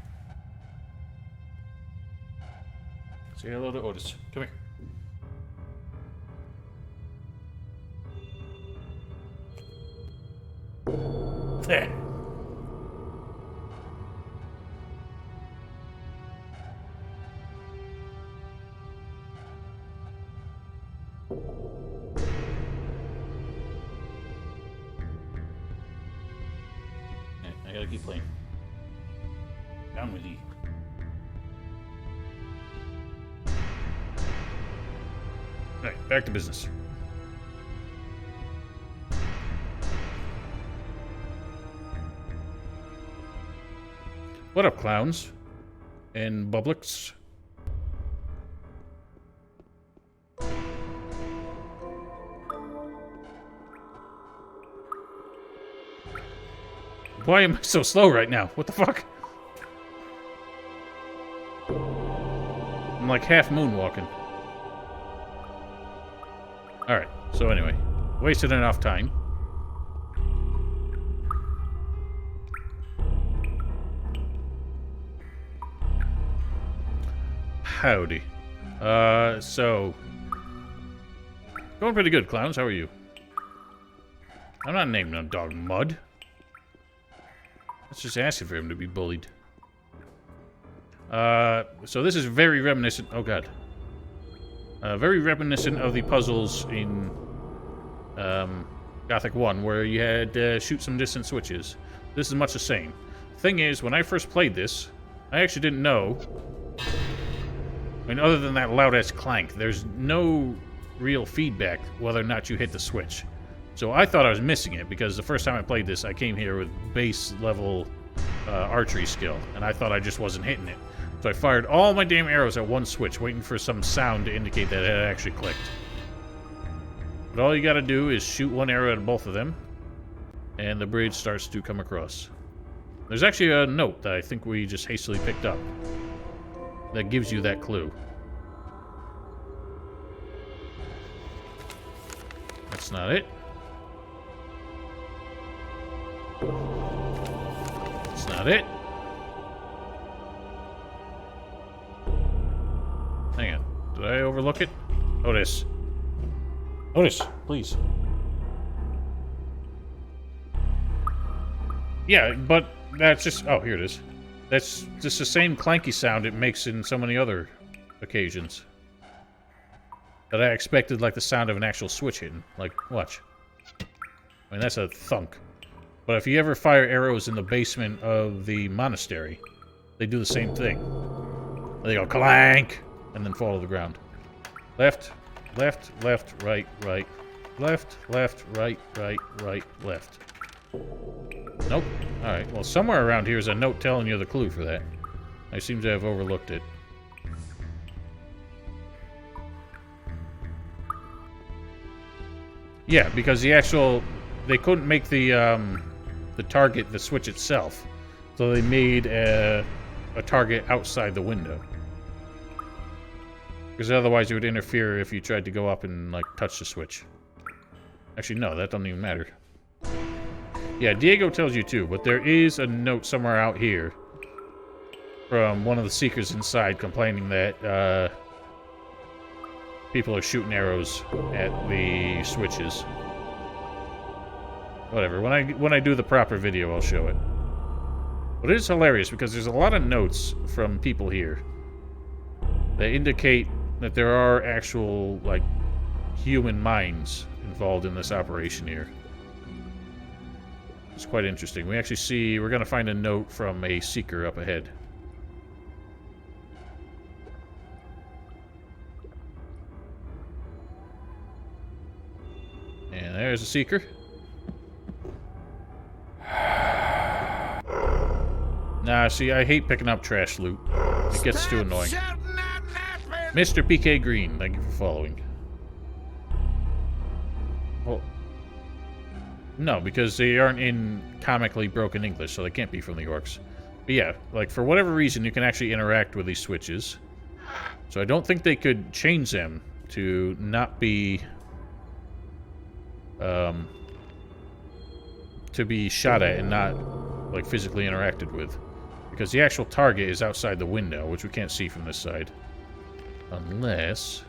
Say hello to Otis. Come here. There. I gotta keep playing. Down with you. Alright, back to business. What up, clowns? And Bublix? Why am I so slow right now? What the fuck? I'm like half moonwalking. Alright, so anyway. Wasted enough time. Howdy. So... Going pretty good, clowns. How are you? I'm not naming a dog Mud. Let's just asking for him to be bullied. So this is very reminiscent... Oh, God. Very reminiscent of the puzzles in Gothic 1, where you had shoot some distant switches. This is much the same. Thing is, when I first played this, I actually didn't know... I mean, other than that loud-ass clank, there's no real feedback whether or not you hit the switch. So I thought I was missing it, because the first time I played this, I came here with base-level archery skill, and I thought I just wasn't hitting it. So I fired all my damn arrows at one switch, waiting for some sound to indicate that it had actually clicked. But all you gotta do is shoot one arrow at both of them, and the bridge starts to come across. There's actually a note that I think we just hastily picked up that gives you that clue. That's not it. That's not it. Hang on. Did I overlook it? Otis. Otis, please. Yeah, but that's just... Oh, here it is. That's just the same clanky sound it makes in so many other occasions. That I expected, like, the sound of an actual switch hitting. Like, watch. I mean, that's a thunk. But if you ever fire arrows in the basement of the monastery, they do the same thing. They go clank, and then fall to the ground. Left, left, left, right, right. Left, left, right, right, right, left. Nope. Alright, well, somewhere around here is a note telling you the clue for that. I seem to have overlooked it. Yeah, because the actual... They couldn't make the target the switch itself. So they made a target outside the window. Because otherwise it would interfere if you tried to go up and, like, touch the switch. Actually, no, that doesn't even matter. Yeah, Diego tells you too, but there is a note somewhere out here from one of the Seekers inside complaining that people are shooting arrows at the switches. Whatever, when I do the proper video, I'll show it. But it is hilarious because there's a lot of notes from people here that indicate that there are actual, like, human minds involved in this operation here. It's quite interesting. We actually see... We're going to find a note from a Seeker up ahead. And there's a Seeker. Nah, see, I hate picking up trash loot. It gets too annoying. Mr. PK Green, thank you for following. Well... No, because they aren't in comically broken English, so they can't be from the orcs. But yeah, like, for whatever reason, you can actually interact with these switches. So I don't think they could change them to not be... to be shot at and not, like, physically interacted with. Because the actual target is outside the window, which we can't see from this side. Unless...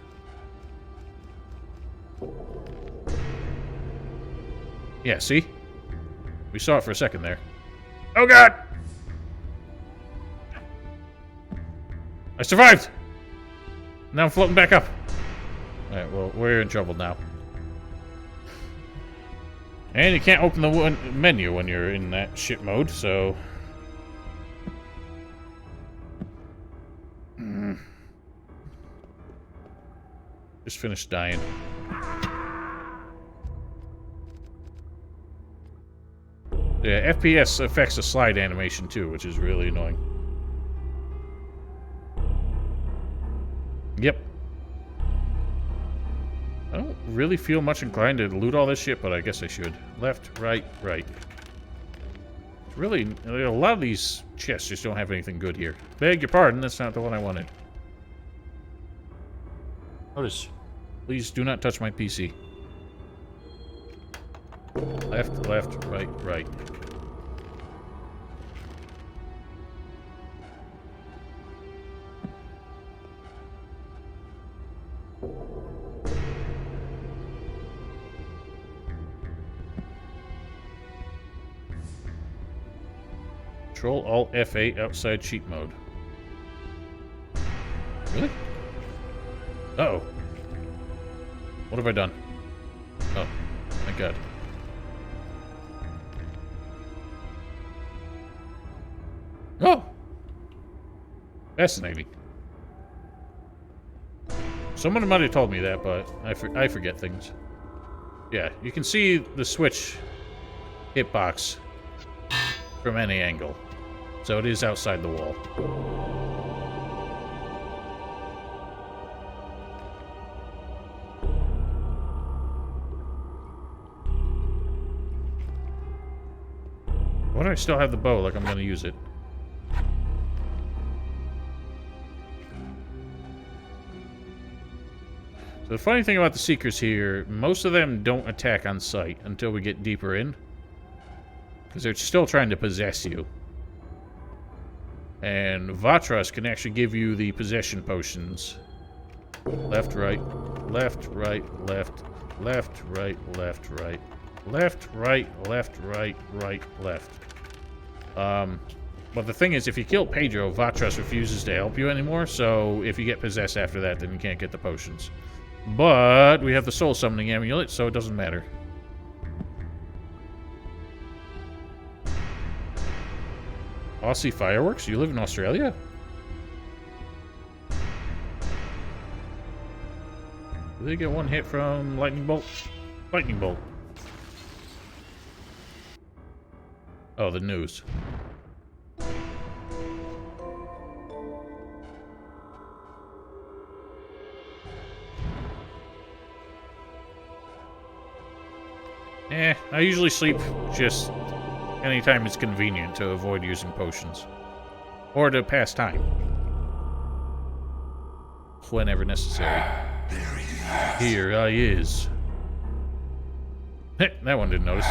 Yeah, see? We saw it for a second there. Oh god! I survived! Now I'm floating back up. Alright, well, we're in trouble now. And you can't open the menu when you're in that shit mode, so... Just finished dying. Yeah, FPS affects the slide animation too, which is really annoying. Yep. I don't really feel much inclined to loot all this shit, but I guess I should. Left, right, right. Really, a lot of these chests just don't have anything good here. Beg your pardon, that's not the one I wanted. Notice, please do not touch my PC. Left, left, right, right. Control Alt F8 outside cheat mode. Really? Uh-oh. What have I done? Oh, thank God. Oh! Fascinating. Someone might have told me that, but I forget things. Yeah, you can see the switch hitbox from any angle. So it is outside the wall. Why do I still have the bow like I'm going to use it? The funny thing about the Seekers here, most of them don't attack on sight until we get deeper in. Because they're still trying to possess you. And Vatras can actually give you the possession potions. Left, right, left, right, left, left, right, left, right, left, right, left, right, right, left. But the thing is, if you kill Pedro, Vatras refuses to help you anymore, so if you get possessed after that, then you can't get the potions. But we have the soul summoning amulet, so it doesn't matter. Aussie fireworks? You live in Australia? Do they get one hit from lightning bolt? Lightning bolt. Oh, the news. I usually sleep just anytime it's convenient to avoid using potions. Or to pass time. Whenever necessary. Here I is. That one didn't notice.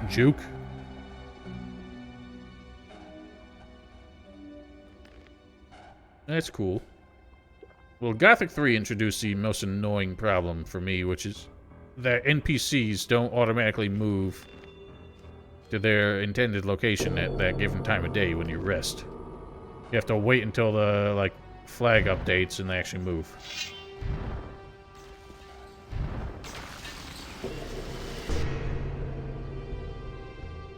Juke. That's cool. Well, Gothic 3 introduced the most annoying problem for me, which is that NPCs don't automatically move to their intended location at that given time of day when you rest. You have to wait until the, like, flag updates and they actually move.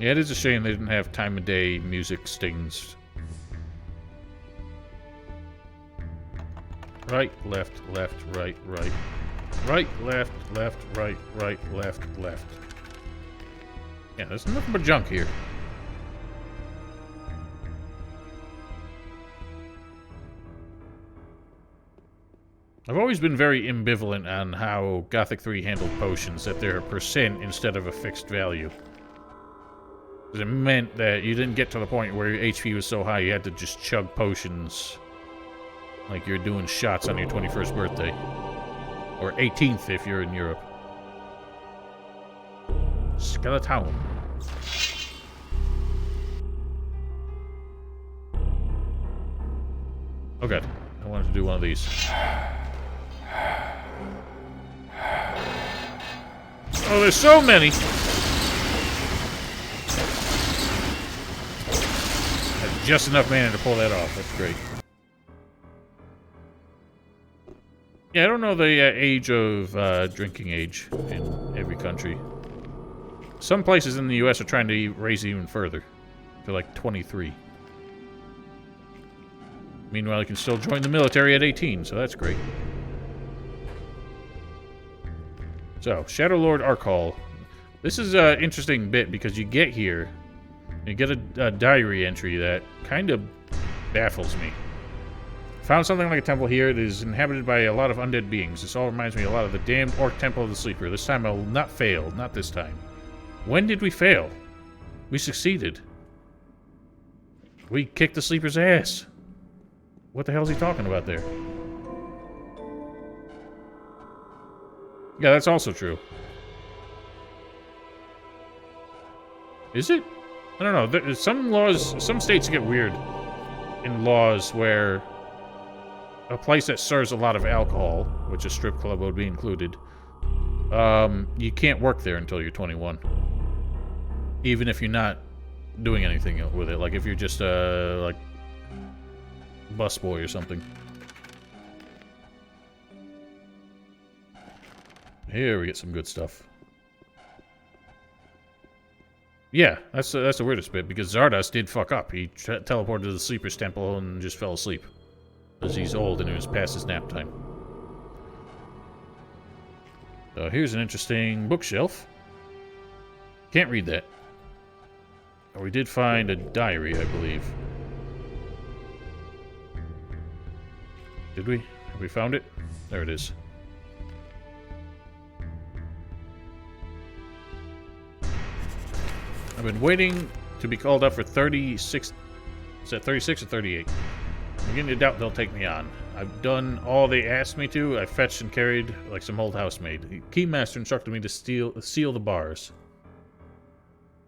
Yeah, it is a shame they didn't have time of day music stings. Right, left, left, right, right. Right, left, left, right, right, left, left. Yeah, there's nothing but junk here. I've always been very ambivalent on how Gothic 3 handled potions, that they're a percent instead of a fixed value. Because it meant that you didn't get to the point where your HP was so high you had to just chug potions like you're doing shots on your 21st birthday. Or 18th if you're in Europe. Skeleton. Oh god, I wanted to do one of these. Oh, there's so many! That's just enough mana to pull that off, that's great. Yeah, I don't know the age of drinking age in every country. Some places in the US are trying to raise it even further. To like 23. Meanwhile, you can still join the military at 18, so that's great. So, Shadow Lord Arkall. This is an interesting bit because you get here, and you get a diary entry that kind of baffles me. Found something like a temple here. It is inhabited by a lot of undead beings. This all reminds me a lot of the damned Orc Temple of the Sleeper. This time I will not fail. Not this time. When did we fail? We succeeded. We kicked the Sleeper's ass. What the hell is he talking about there? Yeah, that's also true. Is it? I don't know. There's some laws, some states get weird in laws where a place that serves a lot of alcohol, which a strip club would be included, you can't work there until you're 21. Even if you're not doing anything with it. Like if you're just like busboy or something. Here we get some good stuff. Yeah, that's the weirdest bit, because Zardos did fuck up. He teleported to the Sleeper's Temple and just fell asleep. Because he's old and it was past his nap time. So here's an interesting bookshelf. Can't read that. Oh, we did find a diary, I believe. Did we? Have we found it? There it is. I've been waiting to be called up for 36... Is that 36 or 38? I'm beginning to doubt they'll take me on. I've done all they asked me to. I fetched and carried like some old housemaid. The Keymaster instructed me to seal the bars.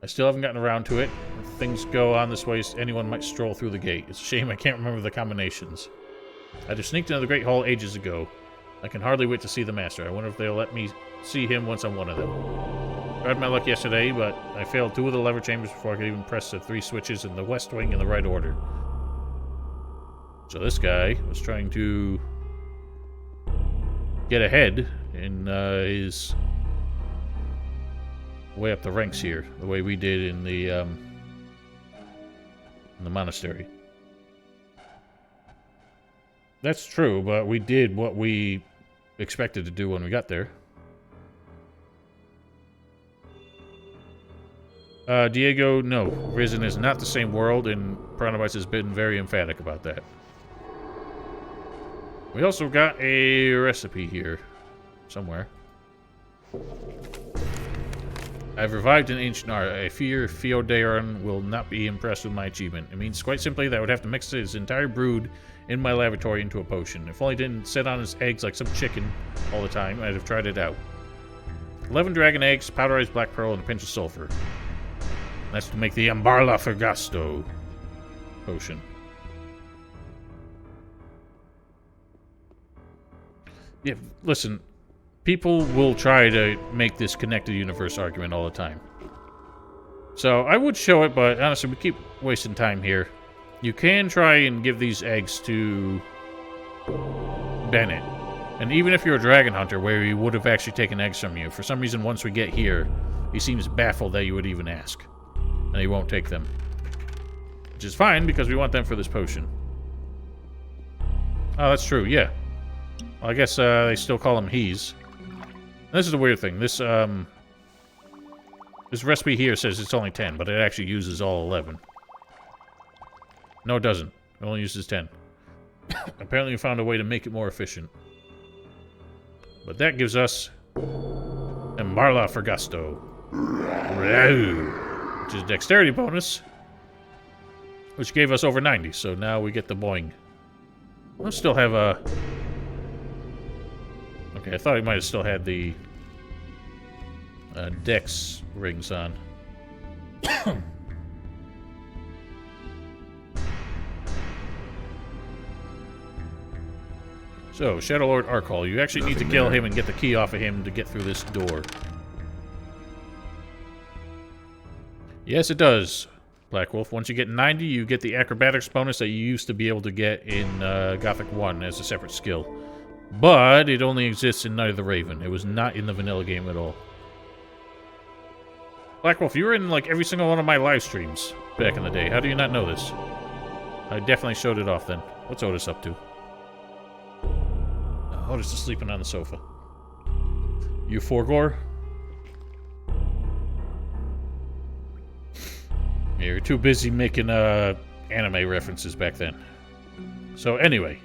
I still haven't gotten around to it. If things go on this way, anyone might stroll through the gate. It's a shame I can't remember the combinations. I just sneaked into the Great Hall ages ago. I can hardly wait to see the Master. I wonder if they'll let me see him once I'm one of them. Tried my luck yesterday, but I failed 2 of the lever chambers before I could even press the 3 switches in the West Wing in the right order. So this guy was trying to get ahead in his way up the ranks here, the way we did in the monastery. That's true, but we did what we expected to do when we got there. Diego, no. Risen is not the same world, and Pronobites has been very emphatic about that. We also got a recipe here. Somewhere. I've revived an ancient art. I fear Feodaron will not be impressed with my achievement. It means quite simply that I would have to mix his entire brood in my laboratory into a potion. If only it didn't sit on his eggs like some chicken all the time, I'd have tried it out. 11 dragon eggs, powderized black pearl, and a pinch of sulfur. That's to make the Ambarla Fergasto potion. Yeah, listen. People will try to make this connected universe argument all the time. So I would show it, but honestly, we keep wasting time here. You can try and give these eggs to Bennett. And even if you're a dragon hunter, where he would have actually taken eggs from you, for some reason, once we get here, he seems baffled that you would even ask. And he won't take them. Which is fine, because we want them for this potion. Oh, that's true, yeah. Well, I guess they still call him he's. This is a weird thing. This recipe here says it's only 10, but it actually uses all 11. No, it doesn't. It only uses 10. Apparently we found a way to make it more efficient. But that gives us Ambarla Fergasto. Which is a dexterity bonus. Which gave us over 90, so now we get the boing. We'll still have a... Okay, I thought he might have still had the dex rings on. So, Shadow Lord Arkall, you actually need to kill him and get the key off of him to get through this door. Yes, it does, Black Wolf. Once you get 90, you get the acrobatics bonus that you used to be able to get in Gothic 1 as a separate skill. But it only exists in Night of the Raven. It was not in the vanilla game at all. Black Wolf, you were in like every single one of my live streams back in the day. How do you not know this? I definitely showed it off then. What's Otis up to? Otis is sleeping on the sofa. You Forgor? You're too busy making anime references back then. So anyway,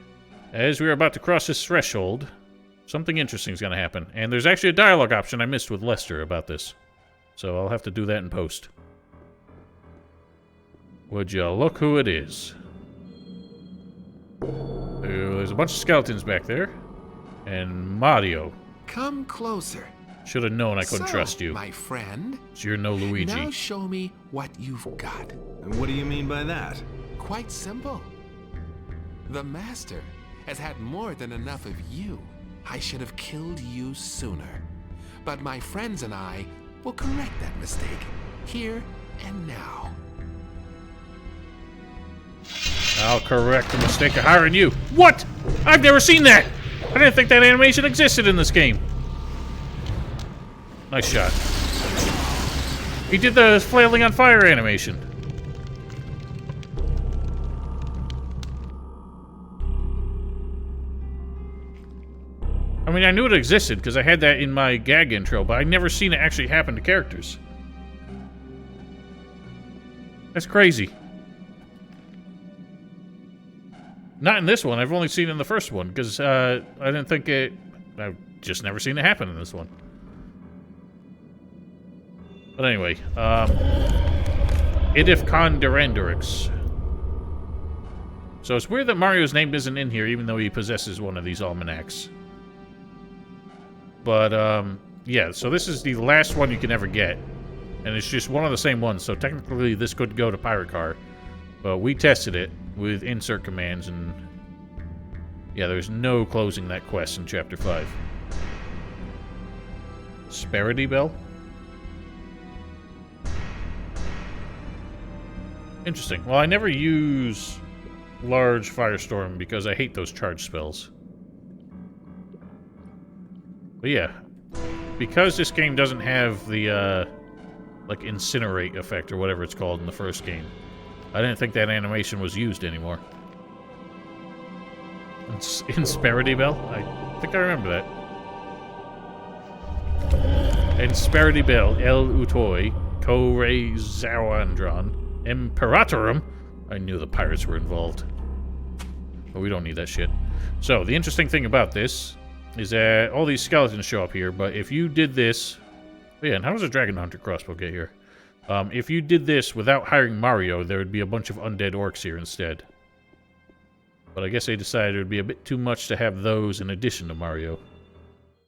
as we are about to cross this threshold, something interesting is going to happen. And there's actually a dialogue option I missed with Lester about this. So I'll have to do that in post. Would you look who it is? There's a bunch of skeletons back there. And Mario. Come closer. Should have known I couldn't trust you. My friend. So you're no Luigi. Now show me what you've got. And what do you mean by that? Quite simple. The Master has had more than enough of you. I should have killed you sooner. But my friends and I will correct that mistake, here and now. I'll correct the mistake of hiring you. What? I've never seen that! I didn't think that animation existed in this game. Nice shot. He did the flailing on fire animation. I mean, I knew it existed because I had that in my gag intro, but I'd never seen it actually happen to characters. That's crazy. Not in this one. I've only seen it in the first one because I didn't think it... I've just never seen it happen in this one. But anyway, Idif Con Durandorix. So it's weird that Mario's name isn't in here, even though he possesses one of these almanacs. But, yeah, so this is the last one you can ever get. And it's just one of the same ones, so technically this could go to Pirate Car. But we tested it with insert commands, and... yeah, there's no closing that quest in Chapter 5. Sparity Bell? Interesting. Well, I never use large firestorm because I hate those charge spells. But yeah, because this game doesn't have the, like, incinerate effect or whatever it's called in the first game, I didn't think that animation was used anymore. Insperity Bell? I think I remember that. Insperity Bell, El Utoi, Kore Zawandron, Imperatorum. I knew the pirates were involved. But we don't need that shit. So, the interesting thing about this is that all these skeletons show up here, but if you did this... oh yeah, and how does a Dragon Hunter crossbow get here? If you did this without hiring Mario, there would be a bunch of undead orcs here instead. But I guess they decided it would be a bit too much to have those in addition to Mario.